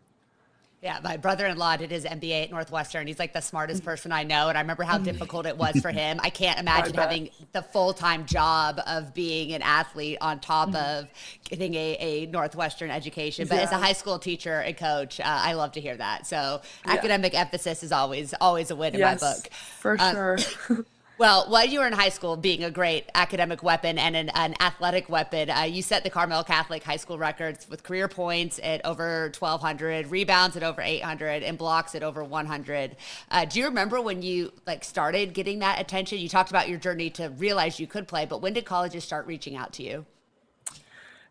Yeah, my brother-in-law did his MBA at Northwestern. He's like the smartest person I know, and I remember how difficult it was for him. I can't imagine having the full-time job of being an athlete on top of getting a Northwestern education. But as a high school teacher and coach, I love to hear that. So academic emphasis is always a win in my book. For sure. Well, while you were in high school, being a great academic weapon and an athletic weapon, you set the Carmel Catholic high school records with career points at over 1,200, rebounds at over 800, and blocks at over 100. Do you remember when you started getting that attention? You talked about your journey to realize you could play, but when did colleges start reaching out to you?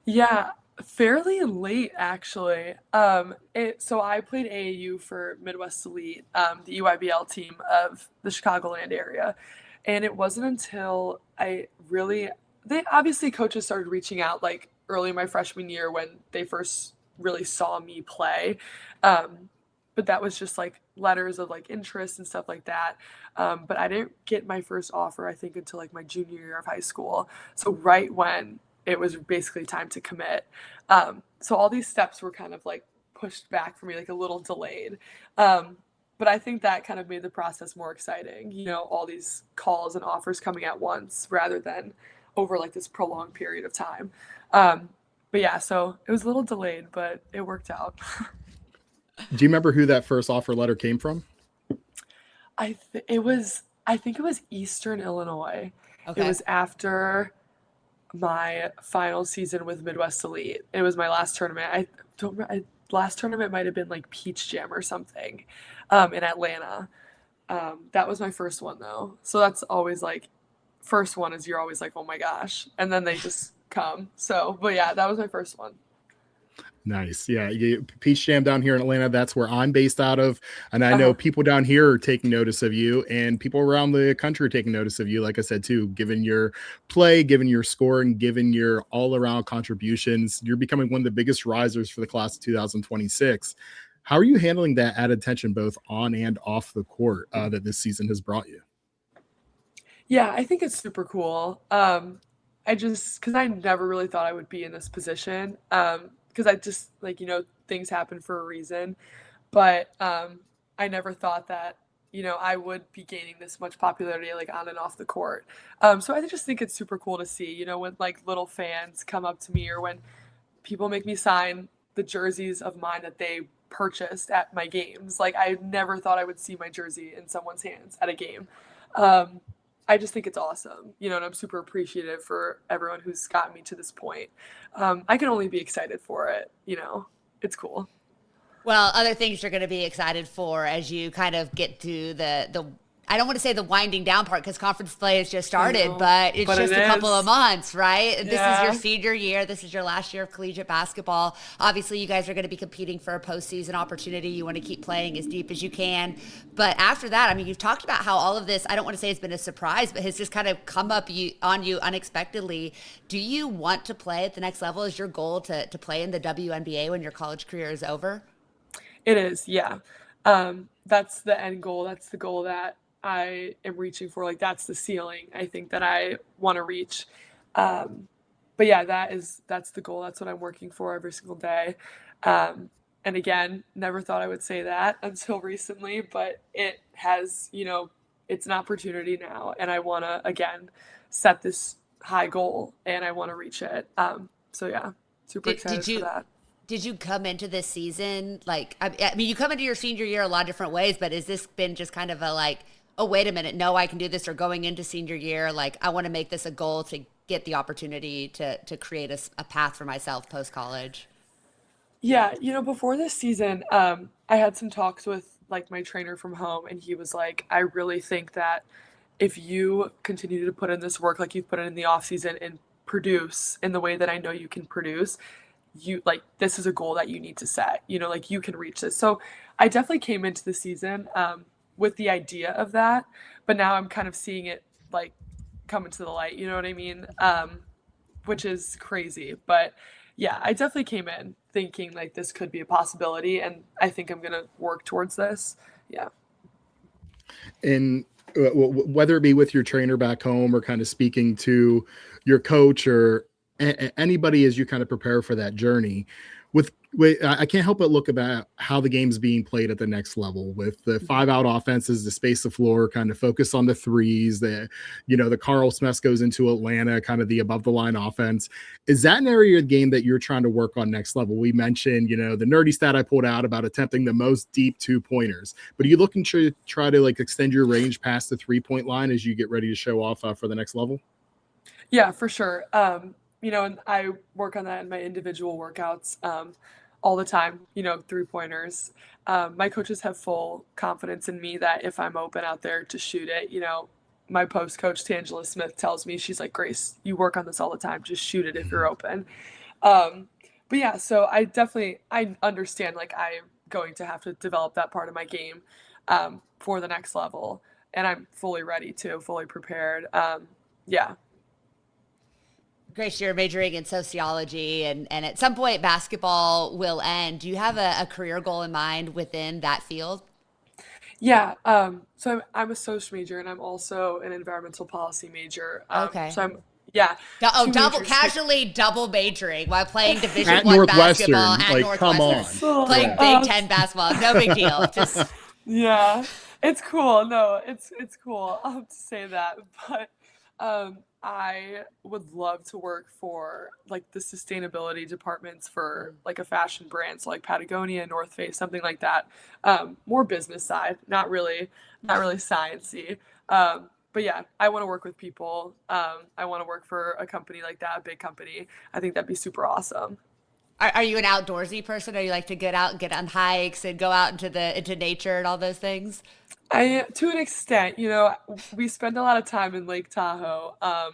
Yeah, fairly late, actually. So I played AAU for Midwest Elite, the EYBL team of the Chicagoland area. And it wasn't until obviously coaches started reaching out like early in my freshman year when they first really saw me play. But that was just like letters of like interest and stuff like that. But I didn't get my first offer, I think, until like my junior year of high school. So right when it was basically time to commit. So all these steps were kind of like pushed back for me, like a little delayed. But I think that kind of made the process more exciting, you know, all these calls and offers coming at once rather than over like this prolonged period of time. But yeah, so it was a little delayed, but it worked out. Do you remember who that first offer letter came from? I think it was Eastern Illinois. Okay. It was after my final season with Midwest Elite. It was my last tournament. Last tournament might have been like Peach Jam or something in Atlanta. That was my first one though. So that's always like, first one is you're always like, oh my gosh. And then they just come. So, but yeah, that was my first one. Nice. Yeah. Peach Jam down here in Atlanta, that's where I'm based out of. And I know Uh-huh. people down here are taking notice of you, and people around the country are taking notice of you. Like I said, too, given your play, given your score, and given your all around contributions, you're becoming one of the biggest risers for the class of 2026. How are you handling that added attention both on and off the court that this season has brought you? Yeah, I think it's super cool. I just because I never really thought I would be in this position. Because I just like, things happen for a reason. But I never thought that, I would be gaining this much popularity like on and off the court. So I just think it's super cool to see, when like little fans come up to me or when people make me sign the jerseys of mine that they purchased at my games. Like I never thought I would see my jersey in someone's hands at a game. Um, I just think it's awesome, and I'm super appreciative for everyone who's gotten me to this point. I can only be excited for it. It's cool. Well, other things you're going to be excited for as you kind of get to the I don't want to say the winding down part because conference play has just started, but it's just a couple of months, right? This is your senior year. This is your last year of collegiate basketball. Obviously, you guys are going to be competing for a postseason opportunity. You want to keep playing as deep as you can. But after that, I mean, you've talked about how all of this, I don't want to say it's been a surprise, but has just kind of come up on you unexpectedly. Do you want to play at the next level? Is your goal to play in the WNBA when your college career is over? It is, yeah. That's the end goal. That's the goal that I am reaching for. Like that's the ceiling I think that I want to reach. But yeah, that's the goal. That's what I'm working for every single day. And again, never thought I would say that until recently, but it has, it's an opportunity now, and I want to again set this high goal, and I want to reach it. So yeah, super excited for that. Did you come into this season like I mean you come into your senior year a lot of different ways, but has this been just kind of a like, oh wait a minute, no, I can do this, or going into senior year like I want to make this a goal to get the opportunity to create a path for myself post college? Yeah, before this season, I had some talks with like my trainer from home, and he was like, I really think that if you continue to put in this work like you've put it in the off season and produce in the way that I know you can produce, you like this is a goal that you need to set, like you can reach this. So I definitely came into the season with the idea of that, but now I'm kind of seeing it like come into the light, you know what I mean? Which is crazy. But yeah, I definitely came in thinking like this could be a possibility, and I think I'm gonna work towards this. Yeah. And whether it be with your trainer back home or kind of speaking to your coach or anybody as you kind of prepare for that journey, I can't help but look about how the game's being played at the next level with the 5-out offenses, the space the floor, kind of focus on the threes, the Carl Smith goes into Atlanta, kind of the above the line offense. Is that an area of the game that you're trying to work on next level? We mentioned, the nerdy stat I pulled out about attempting the most deep 2-pointers, but are you looking to try to like extend your range past the 3-point line as you get ready to show off for the next level? Yeah, for sure. And I work on that in my individual workouts all the time, 3-pointers. My coaches have full confidence in me that if I'm open out there to shoot it, my post coach, Tangela Smith, tells me, she's like, Grace, you work on this all the time. Just shoot it if you're open. But yeah, so I understand like I'm going to have to develop that part of my game for the next level. And I'm fully ready fully prepared. Yeah. Grace, you're majoring in sociology, and at some point basketball will end. Do you have a career goal in mind within that field? Yeah. So I'm a social major, and I'm also an environmental policy major. Okay. So I'm, yeah. Double majoring while playing Division At I Northwestern, basketball at like, Northwestern. come on. Playing Big Ten basketball. No big deal. Just Yeah. It's cool. No, it's cool to say that, but I would love to work for like the sustainability departments for like a fashion brand, so like Patagonia, North Face, something like that. More business side, not really sciencey. But yeah, I want to work with people. I want to work for a company like that, a big company. I think that'd be super awesome. are you an outdoorsy person? Are you like to get out and get on hikes and go out into nature and all those things? To an extent, we spend a lot of time in Lake Tahoe. Oh,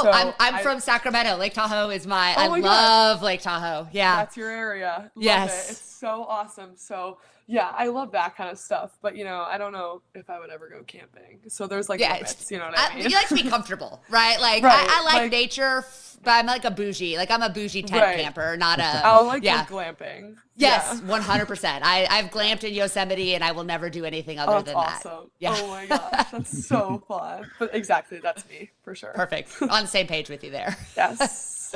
So I'm from Sacramento. Lake Tahoe is oh I my gosh, love Lake Tahoe. Yeah. that's your area. Love it. It's Yes. so awesome. So yeah, I love that kind of stuff. But I don't know if I would ever go camping. So there's like Yeah, limits, you know what I you mean? like to be comfortable, right? Like Right. I like Like nature, but I'm like a bougie. Like I'm a bougie tent right. camper, not a I'll like yeah. go glamping. Yes, Yeah. 100%. I've glamped in Yosemite, and I will never do anything Oh, other that's than that. awesome. Yeah, Oh my gosh, that's so fun. But exactly, that's me for sure. perfect. On the same page with you there. Yes,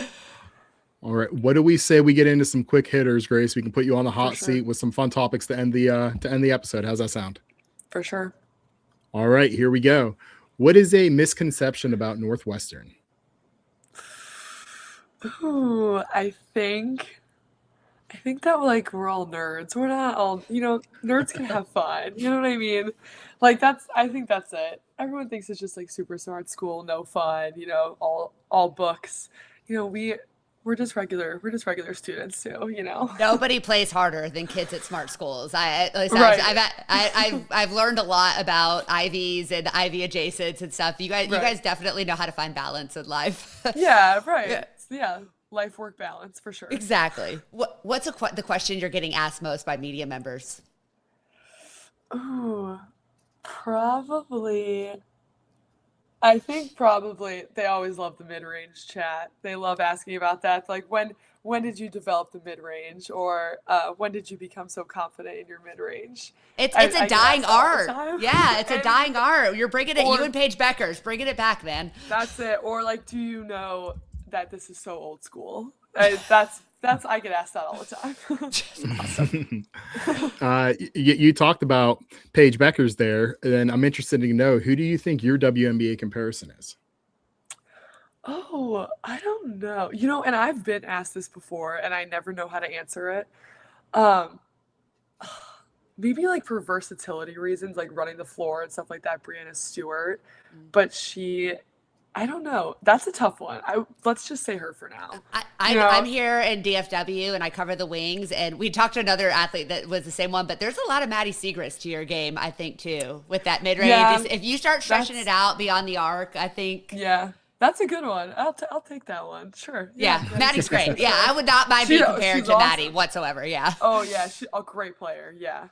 All right. What do we say we get into some quick hitters, Grace? We can put you on the for hot sure. seat with some fun topics to end the episode. How's that sound? For sure. All right, here we go. What is a misconception about Northwestern? Ooh, I think that like we're all nerds. We're not all, nerds can have fun. You know what I mean? Like I think that's it. Everyone thinks it's just like super smart school, no fun, all books. We're just regular students too. Nobody plays harder than kids at smart schools. At least Right. I've learned a lot about Ivies and Ivy adjacents and stuff. You guys Right. definitely know how to find balance in life. Yeah, right. Yeah. Yeah, life work balance for sure. Exactly. What's the question you're getting asked most by media members? Ooh, probably. I think probably they always love the mid-range chat. They love asking about that. Like when did you develop the mid-range, or when did you become so confident in your mid-range? It's I a get dying asked all the art. time. Yeah, it's a And dying art. You're bringing it. You or and Paige Becker's bringing it back, man. that's it. Or like, do you know that this is so old school? That's I get asked that all the time. Awesome. You talked about Paige Beckers there, and I'm interested to know, who do you think your WNBA comparison is? Oh, I don't know. And I've been asked this before, and I never know how to answer it. Um, Maybe like for versatility reasons, like running the floor and stuff like that, Brianna Stewart. Mm. But I don't know. That's a tough one. Let's just say her for now. You I'm know, here in DFW and I cover the wings, and we talked to another athlete that was the same one, but there's a lot of Maddie Segrist to your game, I think, too, with that mid range. yeah, If you start stretching it that's out beyond the arc, I think, yeah, that's a good one. I'll take that one. Sure. Yeah, yeah, Maddie Maddie's Segrist great. for Yeah, sure. I would not mind being compared She's to Maddie awesome. whatsoever. Yeah. Oh yeah, she a great player. Yeah.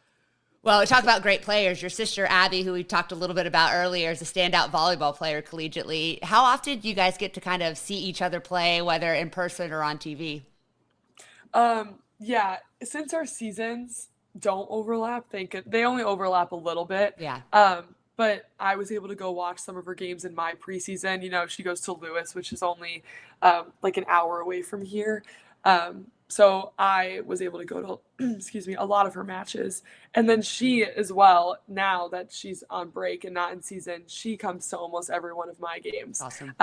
Well, we talk about great players. Your sister Abby, who we talked a little bit about earlier, is a standout volleyball player collegiately. How often do you guys get to kind of see each other play, whether in person or on TV? Yeah, since our seasons don't overlap, they only overlap a little bit. Yeah. But I was able to go watch some of her games in my preseason. She goes to Lewis, which is only like an hour away from here. So I was able to go to, excuse me, a lot of her matches. And then she as well, now that she's on break and not in season, she comes to almost every one of my games. Awesome.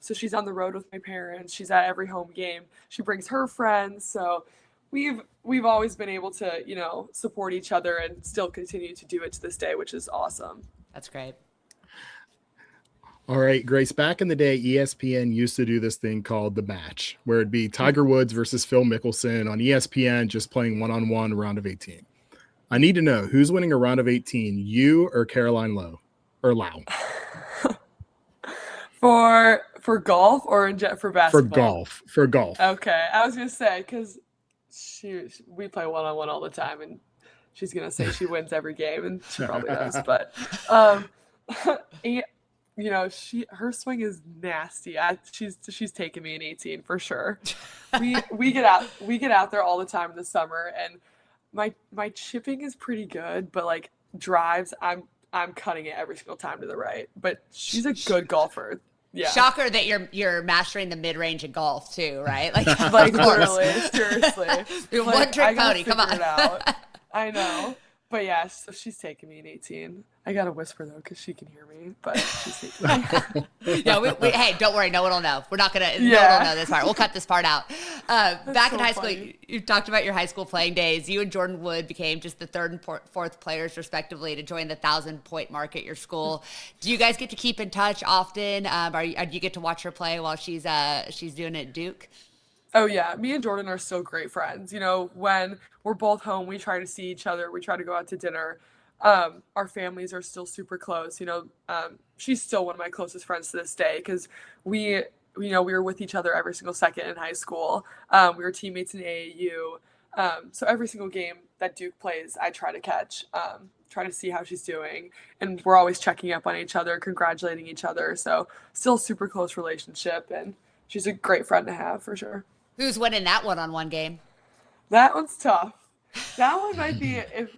So she's on the road with my parents. She's at every home game. She brings her friends. So we've always been able to, support each other and still continue to do it to this day, which is awesome. That's great. All right, Grace, back in the day, ESPN used to do this thing called The Match, where it'd be Tiger Woods versus Phil Mickelson on ESPN, just playing one-on-one round of 18. I need to know, who's winning a round of 18, you or Caroline Lowe? Or Lau? For golf or for basketball? For golf. Okay, I was gonna say because we play one-on-one all the time, and she's gonna say she wins every game, and she probably does. But and, her swing is nasty. She's taking me in 18 for sure. We get out there all the time in the summer, and my chipping is pretty good, but like drives, I'm cutting it every single time to the right. But she's a good golfer. Yeah. Shocker that you're mastering the mid range in golf too, right? Like Literally, seriously. You're Like, one trick I gotta pony. Come on. figure it out. I know. But yeah, so she's taking me in 18. I gotta whisper though, because she can hear me, but she's taking me. Yeah, hey, don't worry, no one will know. We're not gonna. No one Yeah. will know this part. We'll cut this part out. Back in so high school, funny. you talked about your high school playing days. You and Jordan Wood became just the third and fourth players, respectively, to join the 1,000-point mark at your school. Do you guys get to keep in touch often? Do you get to watch her play while she's doing it at Duke? Oh yeah, me and Jordan are still great friends. When we're both home, we try to see each other. We try to go out to dinner. Our families are still super close. She's still one of my closest friends to this day because we were with each other every single second in high school. We were teammates in AAU. So every single game that Duke plays, I try to catch, try to see how she's doing. And we're always checking up on each other, congratulating each other. So still super close relationship. And she's a great friend to have for sure. Who's winning that one-on-one game? That one's tough. That one might be if,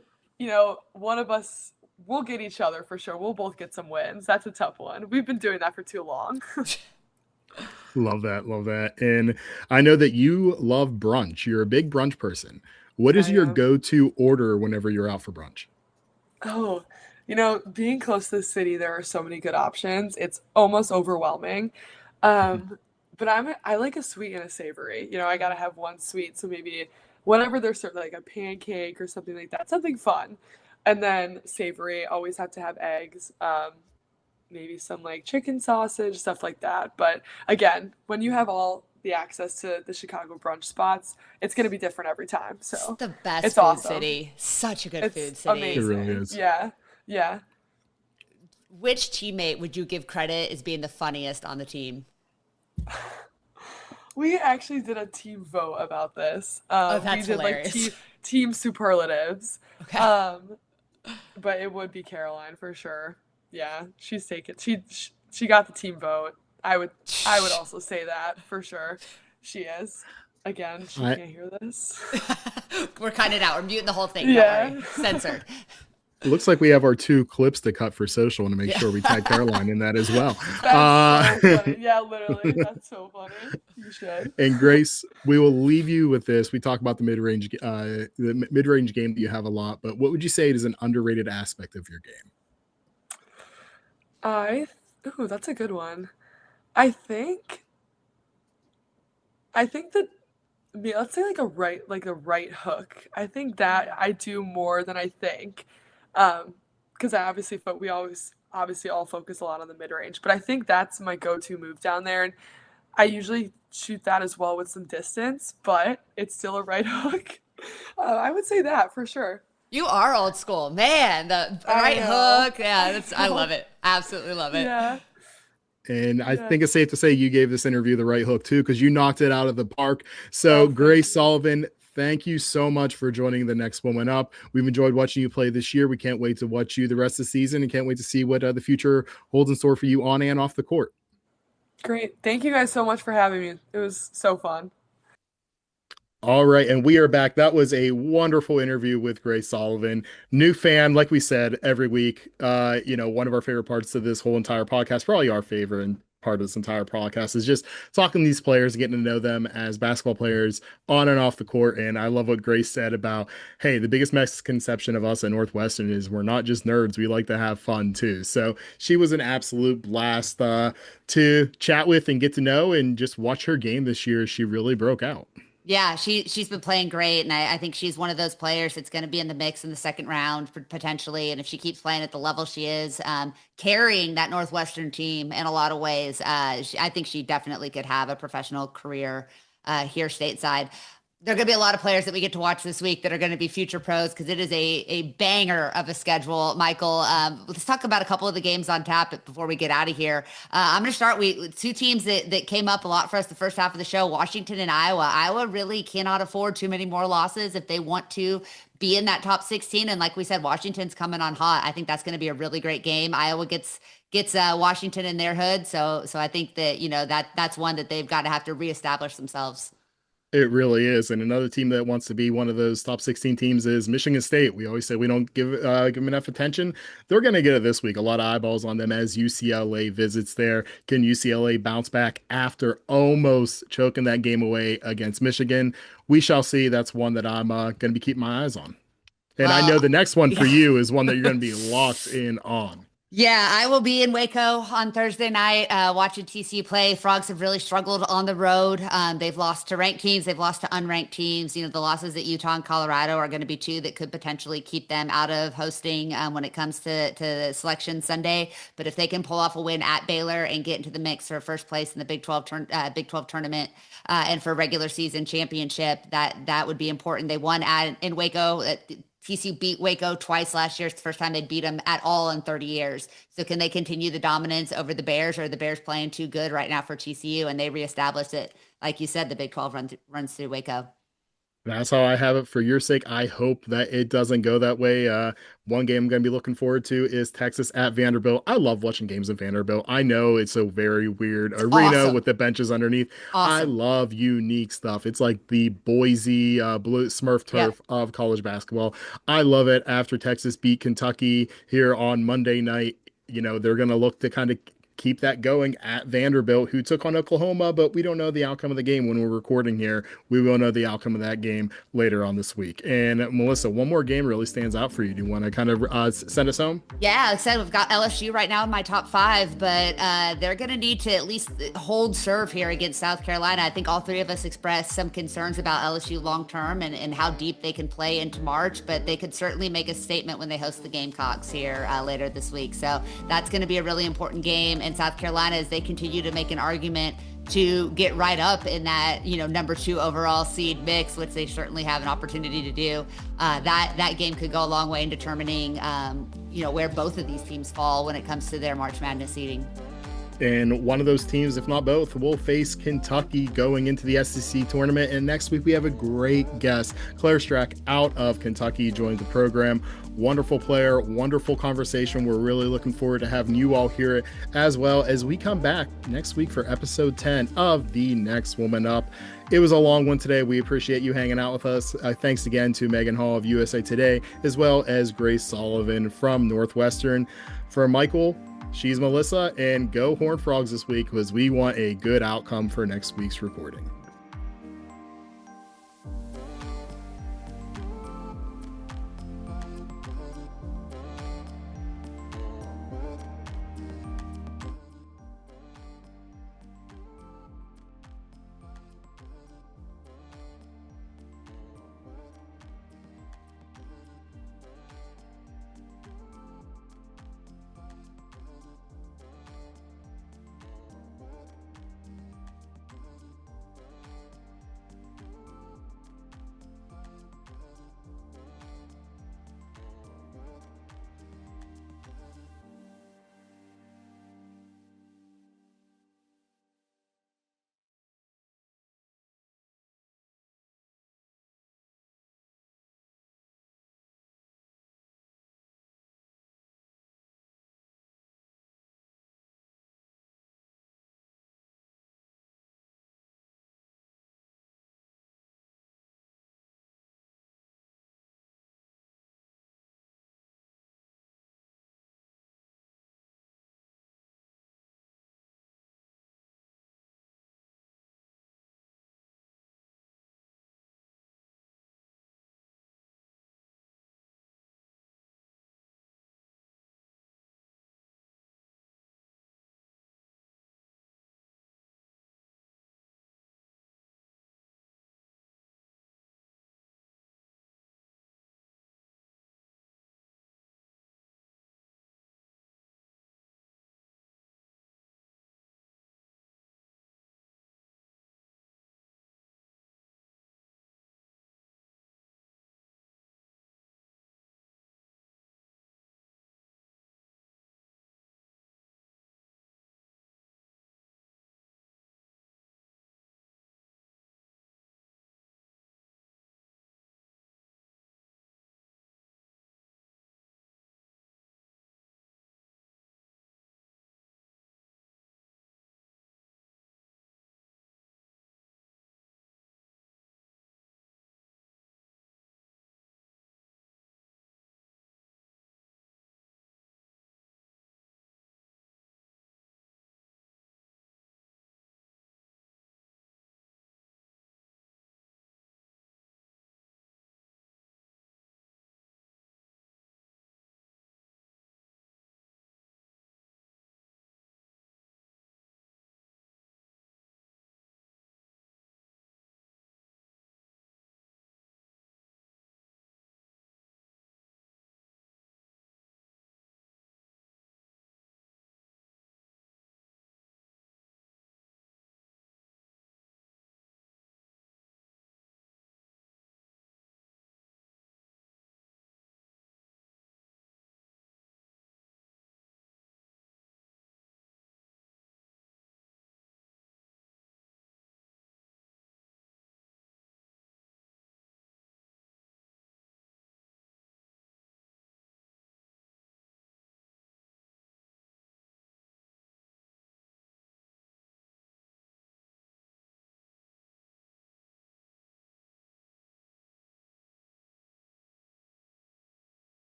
one of us, we'll get each other for sure. We'll both get some wins. That's a tough one. We've been doing that for too long. Love that. Love that. And I know that you love brunch. You're a big brunch person. What is your go-to order whenever you're out for brunch? Oh, being close to the city, there are so many good options. It's almost overwhelming. But I like a sweet and a savory. I gotta have one sweet, so maybe whatever they're serving, like a pancake or something like that, something fun. And then savory, always have to have eggs, maybe some like chicken sausage, stuff like that. But again, when you have all the access to the Chicago brunch spots, it's gonna be different every time. So it's the best it's food awesome. city. Such a good It's food city. amazing. It really is. Yeah. Which teammate would you give credit as being the funniest on the team? We actually did a team vote about this. That's we did hilarious. like team superlatives. Okay. But it would be Caroline for sure. Yeah, she's taken. She got the team vote. I would also say that for sure. She is. Again, she can't hear this. We're cutting it out. We're muting the whole thing. Yeah. Don't worry. Censored. It looks like we have our 2 clips to cut for social and to make sure we tag Caroline in that as well. That's so funny. Yeah, literally. That's so funny. You should. And Grace, we will leave you with this. We talk about the mid-range game that you have a lot, but what would you say is an underrated aspect of your game? That's a good one. I think that let's say like a right hook. I think that I do more than I think. Because we always obviously all focus a lot on the mid range, but I think that's my go-to move down there. And I usually shoot that as well with some distance, but it's still a right hook. I would say that for sure. You are old school, man. The right hook. Yeah, I love it. Absolutely love it. Yeah. And I think it's safe to say you gave this interview the right hook too, because you knocked it out of the park. So Grace Sullivan, thank you so much for joining the Next Woman Up. We've enjoyed watching you play this year. We can't wait to watch you the rest of the season and can't wait to see what the future holds in store for you on and off the court. Great. Thank you guys so much for having me. It was so fun. All right, and we are back. That was a wonderful interview with Grace Sullivan. New fan, like we said, every week. One of our favorite parts of this whole entire podcast, probably our favorite and part of this entire podcast, is just talking to these players and getting to know them as basketball players on and off the court. And I love what Grace said about, hey, the biggest misconception of us at Northwestern is we're not just nerds. We like to have fun too. So she was an absolute blast to chat with and get to know and just watch her game this year. She really broke out. Yeah, she's been playing great, and I think she's one of those players that's going to be in the mix in the second round potentially. And if she keeps playing at the level she is, carrying that Northwestern team in a lot of ways, I think she definitely could have a professional career here stateside. There are going to be a lot of players that we get to watch this week that are going to be future pros because it is a banger of a schedule. Michael, let's talk about a couple of the games on tap before we get out of here. I'm going to start with 2 teams that came up a lot for us the first half of the show, Washington and Iowa. Iowa really cannot afford too many more losses if they want to be in that top 16. And like we said, Washington's coming on hot. I think that's going to be a really great game. Iowa gets Washington in their hood. So I think that, that's one that they've got to have to reestablish themselves. It really is. And another team that wants to be one of those top 16 teams is Michigan State. We always say we don't give them enough attention. They're going to get it this week. A lot of eyeballs on them as UCLA visits there. Can UCLA bounce back after almost choking that game away against Michigan? We shall see. That's one that I'm going to be keeping my eyes on. And I know the next one for you is one that you're going to be locked in on. Yeah, I will be in Waco on Thursday night watching TCU play. Frogs have really struggled on the road. They've lost to ranked teams. They've lost to unranked teams. The losses at Utah and Colorado are going to be 2 that could potentially keep them out of hosting when it comes to Selection Sunday. But if they can pull off a win at Baylor and get into the mix for first place in the Big 12 tournament and for regular season championship, that would be important. They won in Waco. TCU beat Waco twice last year. It's the first time they beat them at all in 30 years. So can they continue the dominance over the Bears, or are the Bears playing too good right now for TCU and they reestablish it? Like you said, the Big 12 runs through Waco. That's how I have it. For your sake, I hope that it doesn't go that way. One game I'm going to be looking forward to is Texas at Vanderbilt. I love watching games in Vanderbilt. I know it's a very weird arena Awesome. with the benches underneath. I Awesome. love unique stuff. It's like the Boise blue Smurf Yep. turf of college basketball. I love it. After Texas beat Kentucky here on Monday night, they're going to look to kind of keep that going at Vanderbilt, who took on Oklahoma, but we don't know the outcome of the game when we're recording here. We will know the outcome of that game later on this week. And Melissa, one more game really stands out for you. Do you want to kind of send us home? Yeah, like I said, we've got LSU right now in my top 5, but they're going to need to at least hold serve here against South Carolina. I think all three of us expressed some concerns about LSU long-term and how deep they can play into March, but they could certainly make a statement when they host the Gamecocks here later this week. So that's going to be a really important game. And South Carolina, as they continue to make an argument to get right up in that, number 2 overall seed mix, which they certainly have an opportunity to do. That game could go a long way in determining, where both of these teams fall when it comes to their March Madness seeding. And one of those teams, if not both, will face Kentucky going into the SEC tournament. And next week, we have a great guest. Claire Strack out of Kentucky joins the program. Wonderful player, wonderful conversation. We're really looking forward to having you all hear it, as well as we come back next week for episode 10 of The Next Woman Up. It was a long one today. We appreciate you hanging out with us. Thanks again to Meghan Hall of USA Today, as well as Grace Sullivan from Northwestern. For Michael, she's Melissa, and go Horned Frogs this week, because we want a good outcome for next week's recording.